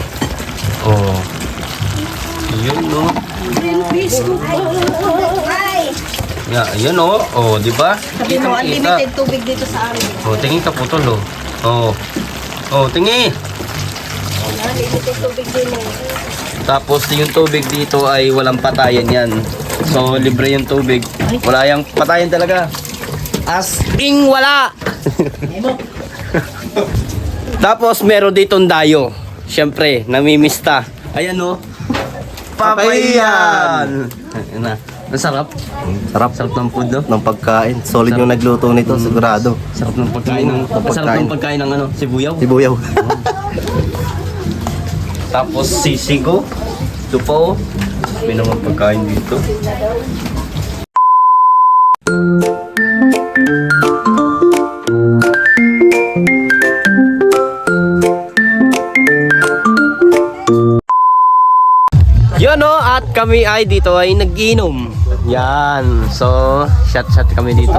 Oh. Yun, no? Ay! Yun, no? Oh, di ba? Sabi mo, unlimited tubig dito sa amin. Oh, tingin ka putol, oh. Oh. Oh, tingin. Unlimited tubig din eh. Tapos yung tubig dito ay walang patayan yan. So, libre yung tubig. Wala yung patayan talaga. As in wala! Tapos meron ditong dayo. Siyempre, namimista. Ayan o. Papayan! Ayan na. Ang sarap. Sarap. Sarap ng food, no? Ng pagkain. Solid yung nagluto nito, sigurado. Sarap ng pagkain ng... Sarap ng pagkain ng ano? Sibuyaw. Sibuyaw. Tapos sisigo. Tupo. May naman pagkain dito. Yun o, at kami ay dito ay nag-inom. Yan. So, shot kami dito.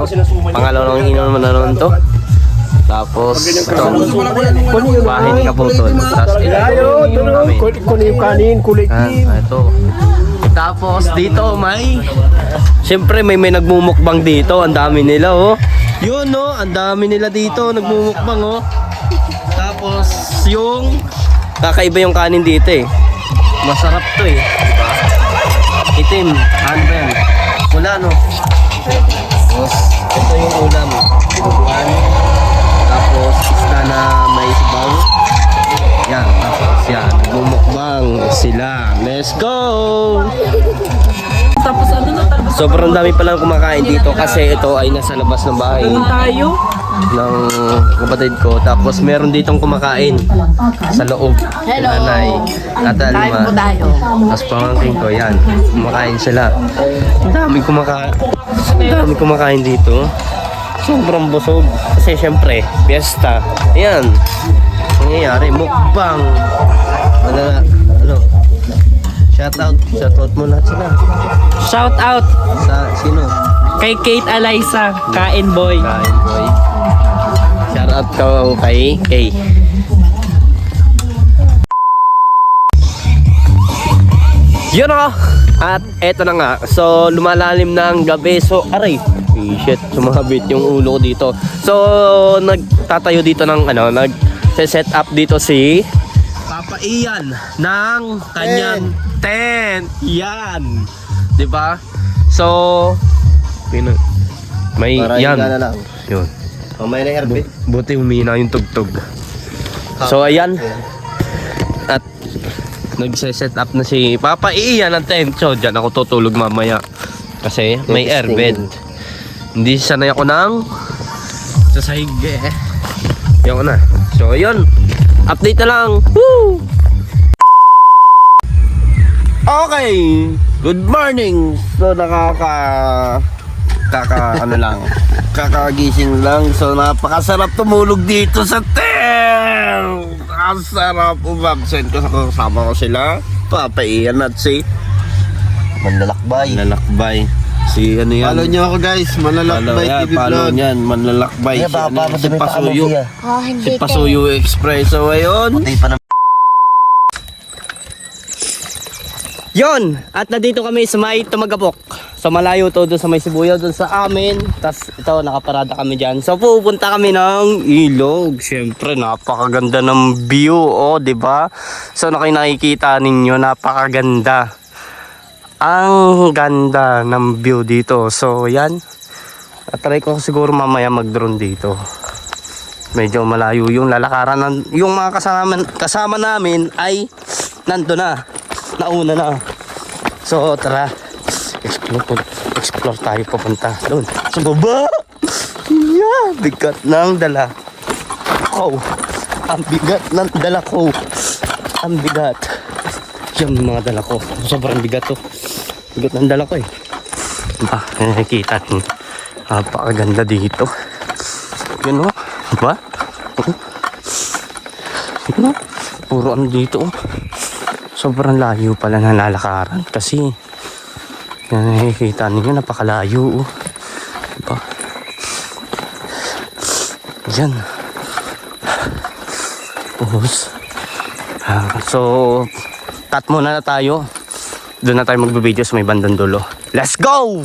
Pangalawang inom na naman to. Tapos, ito. Bahay ni Kaputol. Tapos, ininom kami. Kunin yung kanin, kulit. Ito. Tapos, dito may... Siyempre, may nagmumukbang dito. Ang dami nila, oh. Yun, oh. Ang dami nila dito. Nagmumukbang, oh. Tapos, yung... Kakaiba yung kanin dito, eh. Masarap to, eh. Diba? Itim. Ano ba yan? Wala, no? Tapos, ito yung ulam. Bubuan. Tapos, isda na may sabaw. Yan. Tapos, yan. Bumukbang sila. Let's go! Sobrang dami palang kumakain dito kasi ito ay nasa labas ng bahay ng kapatid ko. Tapos meron ditong kumakain sa loob. Hello. Nanay at Kain po Alma. tayo. Tapos pamangkin ko, yan. Kumakain sila. Ang dami kumakain dito. Sobrang busog. Kasi syempre, fiesta. Yan. Nangyayari, mukbang. Ano? Shoutout mo lahat sila. Shout out Sa sino? kay Kate Eliza, Kain Boy. Kain boy. Shoutout ka kay Kay. Yun o! At eto na nga. So, lumalalim na ang gabi. So, aray. Shit, sumabit yung ulo ko dito. So, nagtatayo dito ng ano, nag-set up dito si Papa Ian ng kanyang tent. Yan. 'Di ba? So, may yan. lang. Yun. Mamaya na herbit. Buti humina yung tugtog. So, ayan. At nagse-set up na si Papa Ian ng tent. So, dyan ako tutulog mamaya. Kasi may airbed. Hindi sanay ako ng sa sahig eh. Yun na. So, yun. Update na lang. Woo! Okay. Good morning. So, kakagising lang. So, napakasarap tumulog dito sa tent. Ang sarap. Umabsent ko sa kasama ko sila. Papa Ian at si Manlalakbay. Si ano yan? Follow nyo ako guys, Manlalakbay TV Follow Vlog. yan, Manlalakbay. Yeah, Si Pasuyo. Si Pasuyo Express. So, ayun. Yon, at nandito kami sa may Tumagapok. So malayo to doon sa may Sibuyaw doon sa amin. Tapos ito nakaparada kami diyan. So pupunta kami ng ilog. Syempre napakaganda ng view, oh, 'di ba? So nakikita ninyo napakaganda. Ang ganda ng view dito. So yan. Try ko siguro mamaya mag-drone dito. Medyo malayo yung lalakaran yung mga kasama namin ay nando na. Nauna na. So tara, explore tayo papunta doon sa baba. Yeah, bigat ng dala ko. Ang bigat ng dala ko. Ang bigat. Yung mga dala ko. Sobrang bigat to. Bigat ng dala ko eh. Diba? Nakikita niyo. Napakaganda dito. Yun o. Diba? Yun o. Puro ano dito o. Sobrang layo pala na lalakaran kasi nakikita ninyo napakalayo. Diba? Yan. So cut muna na tayo Doon na tayo magbe-video sa may bandang dulo. Let's go!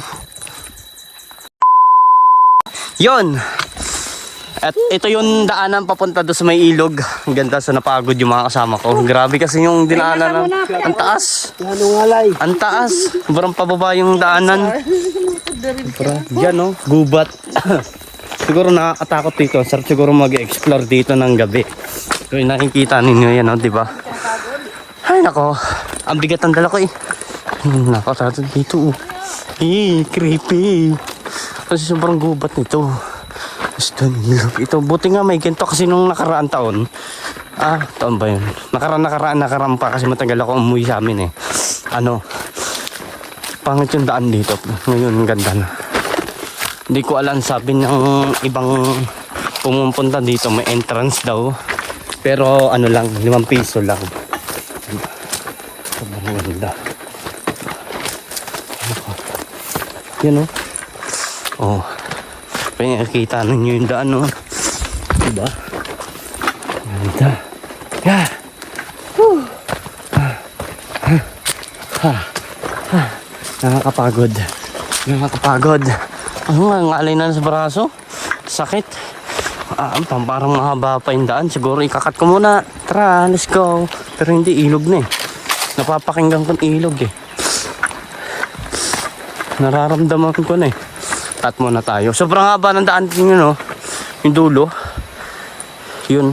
Yon. At ito yung daanan papunta doon sa may ilog. Ang ganda, sa napagod yung mga kasama ko. Grabe kasi yung dinaanan. Ang taas. Ang taas. Sobrang pababa yung daanan. Yan oh, gubat. Siguro nakakatakot dito. Sarap siguro mag-explore dito ng gabi. So nakikita ninyo yan oh, di ba? Ay nako, ang bigat ng dala ko eh. Nakakatakot dito oh. Creepy. Kasi sobrang gubat nito. Basta nilog. Ito, buti nga may ganito kasi nung nakaraan taon. Taon ba yun? Nakaraan pa kasi matagal ako umuwi sa amin eh. Pangit yung daan dito. Ngayon, ganda na. Hindi ko alam, sabi ng ibang pumupunta dito, may entrance daw. Pero lang, 5 piso lang. Sobrang ganda. Yan oh. Nakikita ninyo yung daan, no? Diba? Ganda. Yeah. Nakakapagod. Ang alay na sa braso. Sakit. Parang mahaba pa yung daan. Siguro ikakat ko muna. Tara, let's go. Pero hindi, ilog na eh. Napapakinggan ko ilog eh. Nararamdaman ko na eh. Cut muna tayo. Sobrang haba ng daan din yun, no? Yung dulo. Yun.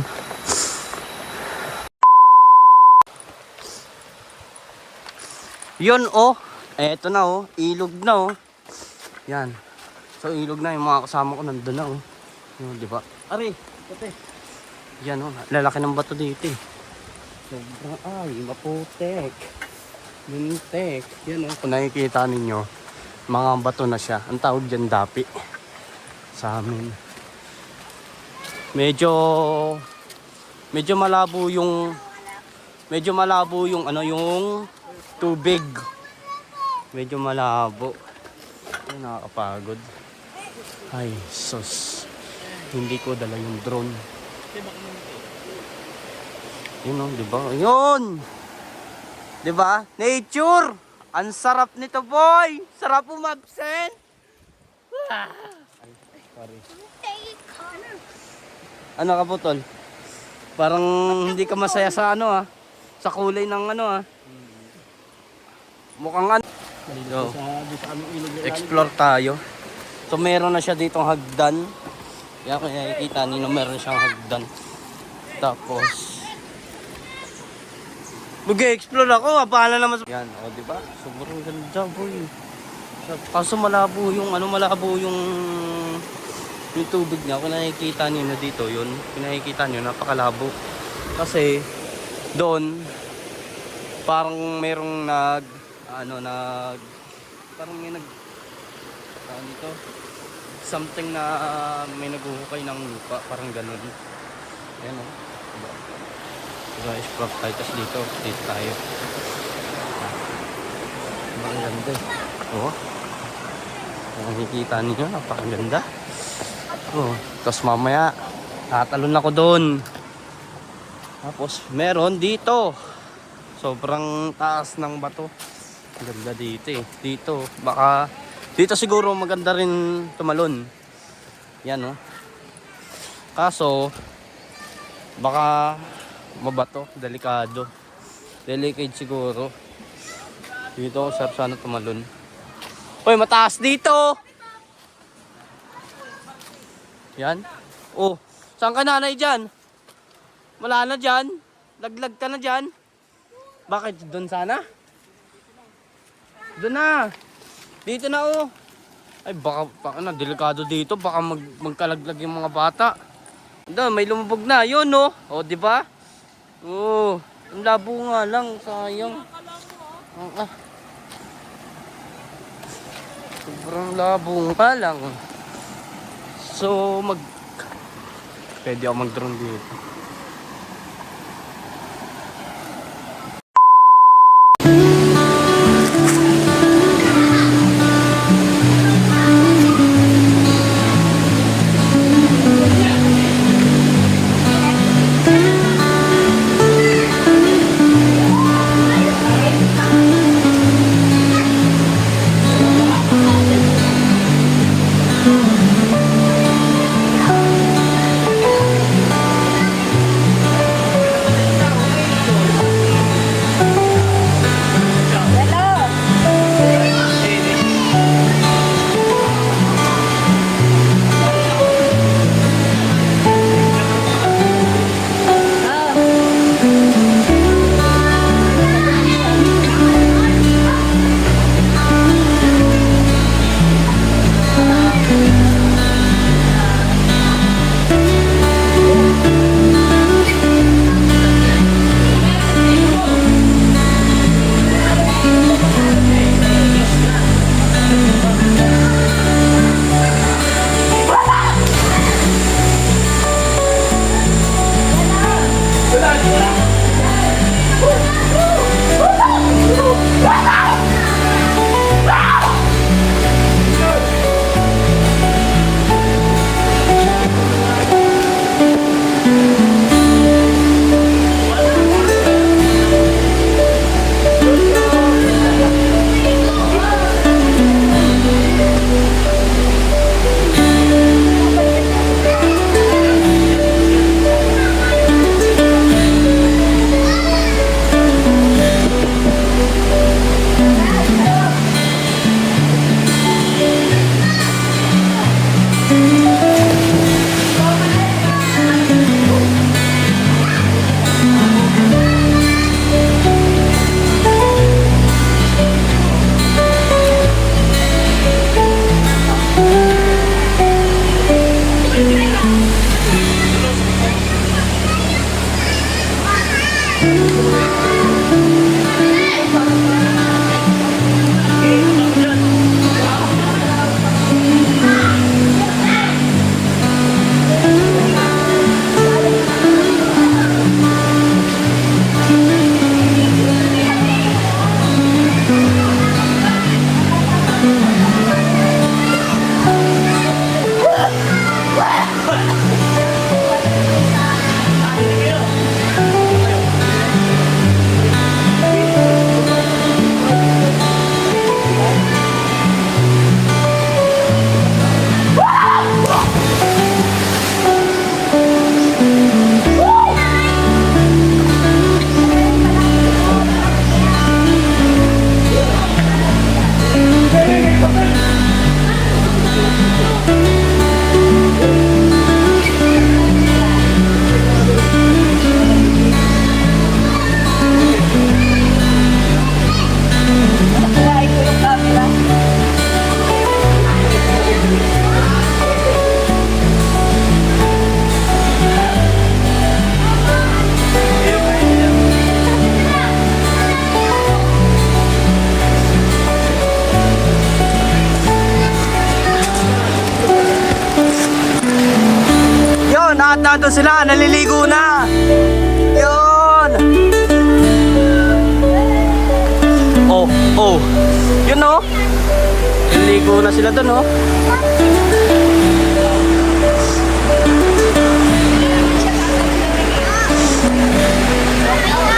Yun, oh. Eto na, oh. Ilog na, oh. Yan. So, ilog na. Yung mga kasama ko nandun na, oh. Yun, di ba? Ari, ate. Yan, oh. Lalaki ng bato dito, eh. Sobrang, maputek. Mintek. Yan, oh. Kung nakikita ninyo, mga bato na siya. Ang tawag dyan dapi sa amin. Medyo malabo yung yung tubig. Medyo malabo. Ay, nakakapagod. Ay, sus. Hindi ko dala yung drone. Yun o, diba? Yun! Diba? Nature! Ang sarap nito, boy! Sarap umabsent! Ay, sorry. Ano ka po, tol? Parang hindi ka masaya sa sa kulay ng Mukhang So, explore tayo. So, meron na siya ditong hagdan. Kaya kung nakikita nyo, meron siyang hagdan. Tapos, mag-explore ako, paano naman. Yan, diba? Sobrang ganda, boy. Kaso malabo yung tubig niya. Kung nakikita niyo na dito, yun. Pinakikita niyo, napakalabo. Kasi, doon, parang merong parang may dito, something na may naghuhukay ng lupa, parang ganun. Ayan o. Diba, explore tayo. Tapos dito tayo. Ang ganda. Kung nakikita niyo, napakaganda. Tapos mamaya, tatalon ako doon. Tapos meron dito. Sobrang taas ng bato. Ang ganda dito eh. Dito siguro maganda rin tumalon. Yan Kaso, baka mabato, delikado. Delicate siguro. Dito ako sana tumalon. Hoy, mataas dito! Yan. Saan ka nanay dyan? Wala na dyan? Laglag ka na dyan? Bakit? Doon sana? Doon na! Dito na Ay, baka delikado dito. Baka magkalaglag yung mga bata. Doon, may lumubog na. Yun, di ba? Ang labo nga lang. Sayang. Sobrang labo nga lang. So, pwede ako mag-drone dito. Yun, nandun sila, naliligo na. Yun. Oh, oh. Yun oh. Naliligo na sila dun oh.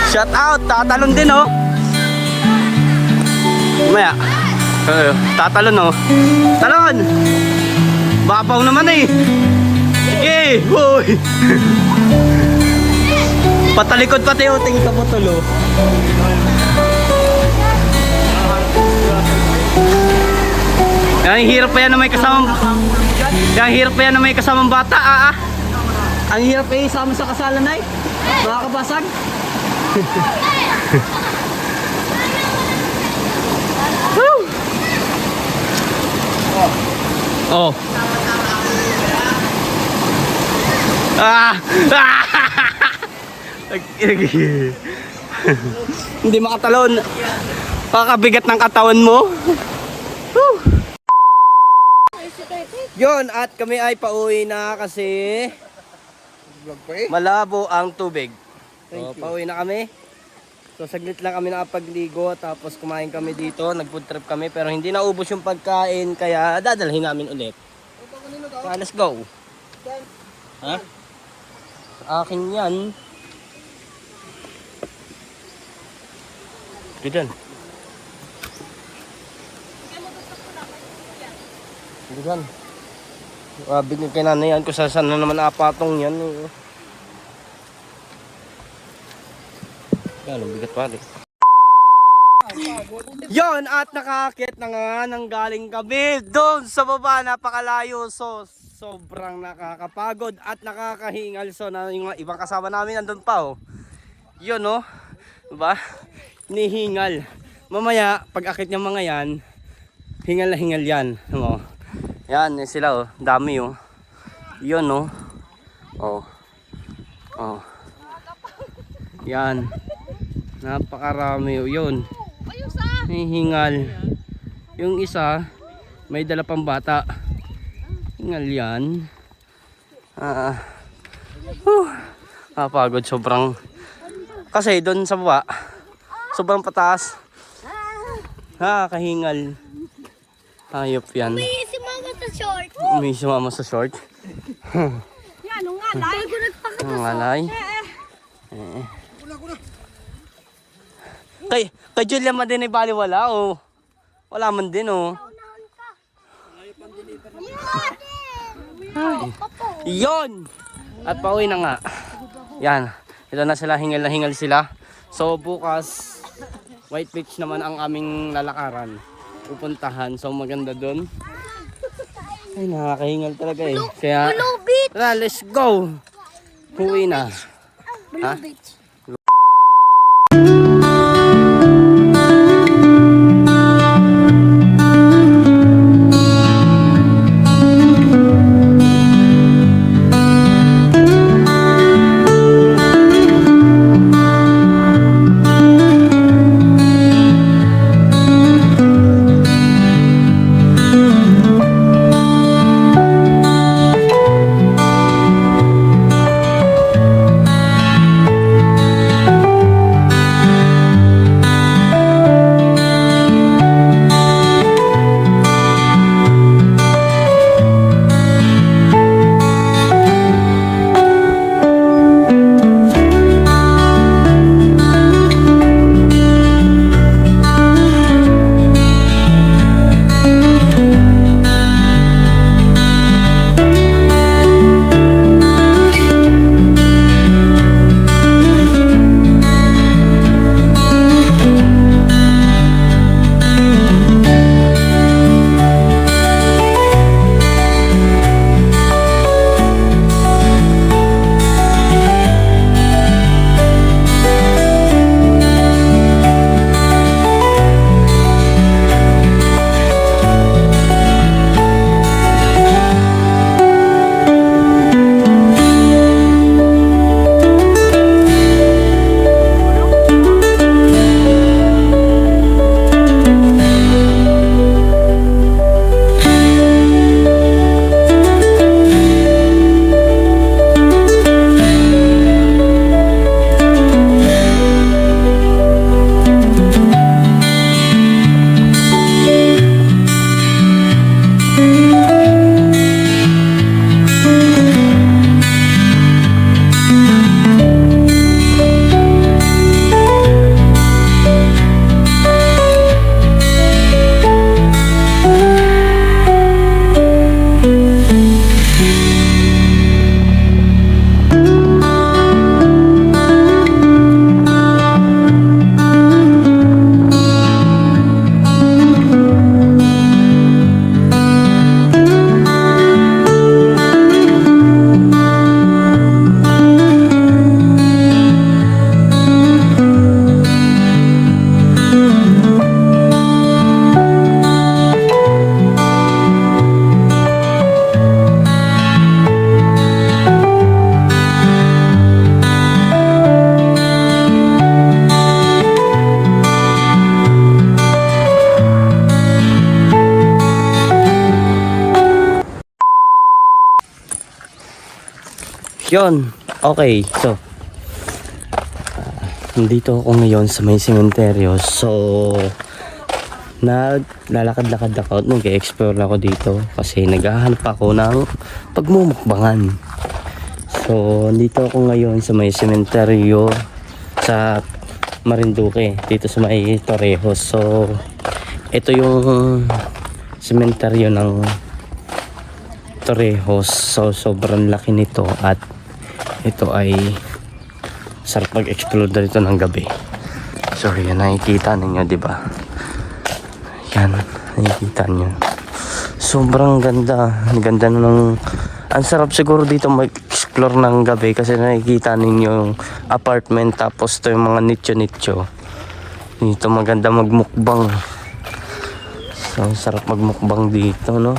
Shout out, tatalon din oh. Maya. Tatalon oh. Talon. Bapaw naman eh. Sige, boy. Patalikod pati uting kaputulo. Ang hirap pa yan na may kasamang bata ah. Ang hirap pa isama sa kasalan ay. Makakabasag. Oh. Ah! Hindi makatalon. Kakabigat ng katawan mo. Yun, at kami ay pauwi na kasi malabo ang tubig. So, pauwi na kami. So saglit lang kami nakapagligo tapos kumain kami dito, nag-food trip kami pero hindi naubos yung pagkain kaya dadalhin namin ulit. Kaya let's go. Ha? Akin yan. Ganyan. Ganyan. Bigyan kay nanay yan kung saan na naman apatong yan. Yan, ang bigat pa rin. Yon, at nakakit na nga nang galing kami doon sa baba, napakalayo. So sobrang nakakapagod at nakakahingal. So na yung ibang kasama namin nandun pa oh. Yun oh. Diba? Hinihingal. Mamaya pag akit ng mga yan, hingal na hingal yan. Ano? Yan sila oh, dami oh. Yun oh. Oh. Oh. Yan. Napakarami oh, yun. Hihingal. Yung isa may dala pang bata. Hingal yan. Pagod sobrang. Kasi doon sa baba sobrang pataas. Kahingal. Hayop yan. May si mama sa short. May sumama sa short. Yan, ang ngalay. Ang ngalay. Kay Julia man din ay baliwala oh. Wala man din oh. Yon. At pauwi na nga. Yan. Ito na sila, hingal na hingal sila. So bukas White Beach naman ang aming lalakaran. Pupuntahan. So maganda doon. Ay nakakahingal talaga eh. Kaya tara, let's go. Uwi na. Ha? Yun, okay. So, nandito ako ngayon sa may sementeryo. So, naglalakad-lakad ako, nag-explore ako dito kasi naghahanap ako ng pagmumukbangan. So, nandito ako ngayon sa may sementeryo sa Marinduque, dito sa may Torrejos. So, ito yung sementeryo ng Torrejos. So, sobrang laki nito at ito ay sarap mag-explore dito ng gabi. So, yan nakikita ninyo, di ba? Yan, nakikita nyo. Sobrang ganda. Ang ganda na ng... Ang sarap siguro dito mag-explore ng gabi kasi nakikita ninyo yung apartment tapos ito yung mga nicho-nicho. Dito maganda magmukbang. So, ang sarap magmukbang dito, no?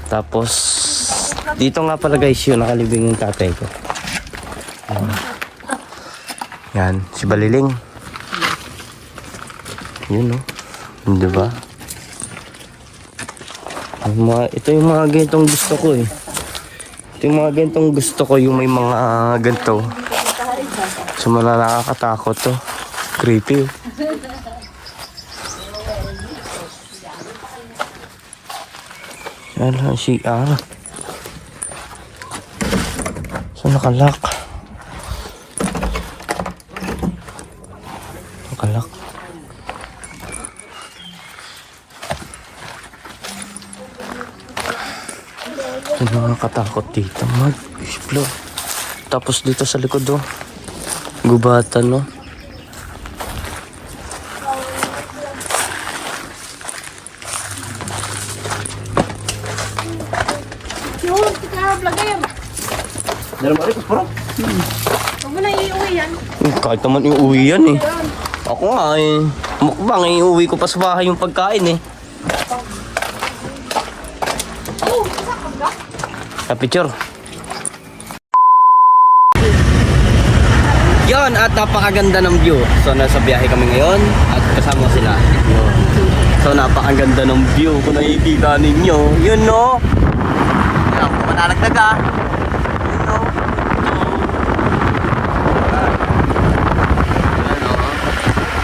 Tapos, dito nga pala guys yun, nakalibing yung tatay ko. Yan, si Baliling. Yun, no? Diba? Ito yung mga ganitong gusto ko eh. Ito yung mga ganitong gusto ko, yung may mga ganito. So, mga nakakatakot to. Creepy. Yan lang si Ara. So, nakalak. Nakalak. Yung mga katakot dito mag-explore. Tapos dito sa likod gubatan, no? Kahit naman iuwi yan eh. Ako nga eh. Mukbang iuwi ko pa sa bahay yung pagkain eh. Picture. Yon, at napakaganda ng view. So nasa biyahe kami ngayon at kasama sila. Yun. So napakaganda ng view kung nakikita ninyo. Yun, no? Yan, kung manalagdag ah. Yun, no?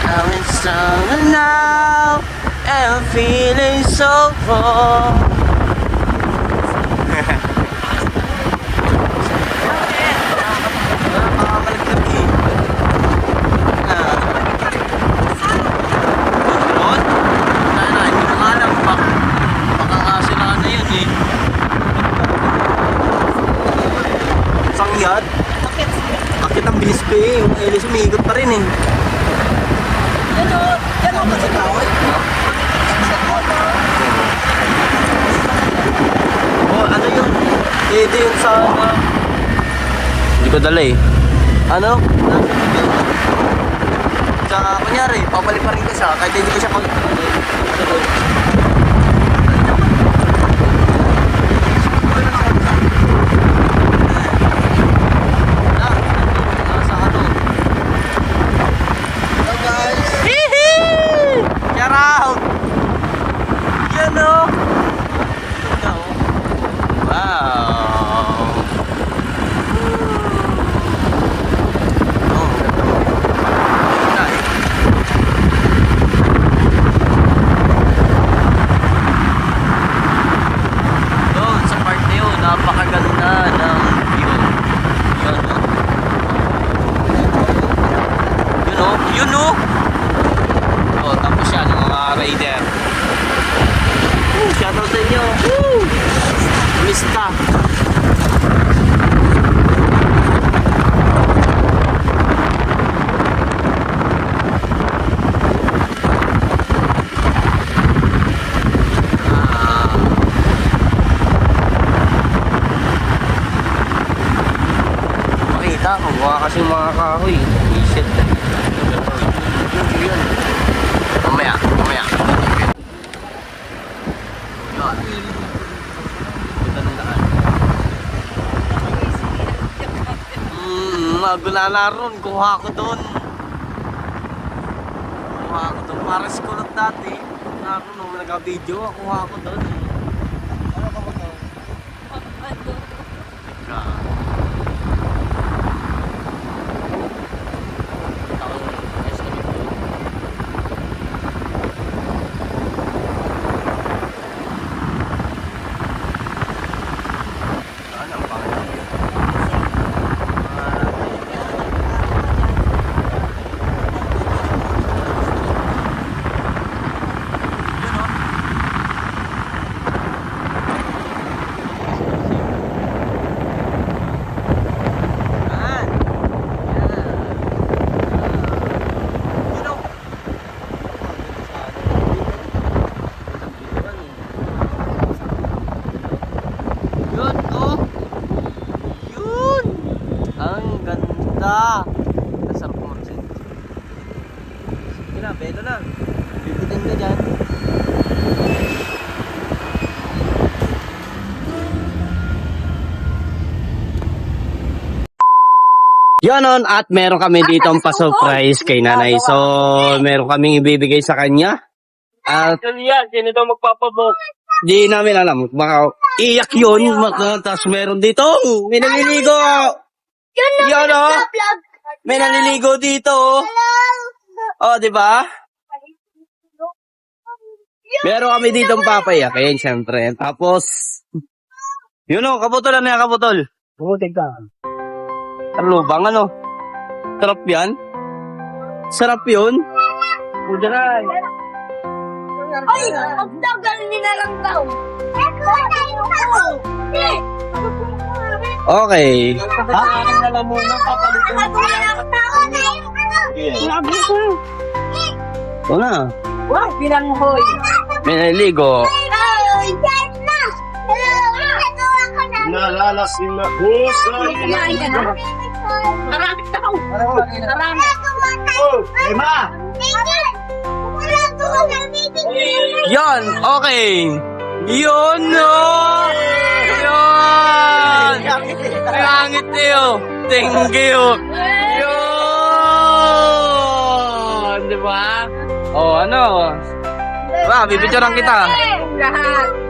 I'm strong now and feeling so full. Bakit ang bilis ko eh, yung Elis umigot pa rin eh. Yan o, kasi tao eh. Oh, ano yun? Ito yun sa... Hindi ko dala eh. Ano? Sa kunyari, pabalik pa rin ko siya, kahit hindi ko siya pag... Mukha kasi mga kahoy. Isit. Mamaya. Ganda ng daan. Magulala ron. Kuha ko doon. Pares ko lang dati. Naroon nung nag-video. Kuha ko doon. Ano ka mo doon? na, beto na. Pipitin ka dyan. Yun on, at meron kami dito ang pa-surprise kay nanay. So, meron kaming ibibigay sa kanya. At Sino daw magpapabok? di namin alam, baka iyak yun. Tapos meron dito, may naliligo. Yun o, may naliligo dito. O, di ba? Meron kami dito ang papayakin, syempre. Tapos, yun o, kabutol ano yan, kabutol? Pumunti ka. Lubang ano? Sarap yan? Sarap yun? Pudaray. Ay, magdagal nila lang daw. Okay. Kakain na lang muna, papalitin mo yan. Ito na. Wow, pinanghoy. May naliligo. Nalalasing na ko sa Kumain ka na? Marami tao. Marami. Oh, Emma! Yon, okay. Yun, no. Yun. Langit niyo. Thank you. Yun. Di ba? Oh, ano? Diba, bibidyoran kita. Lahat.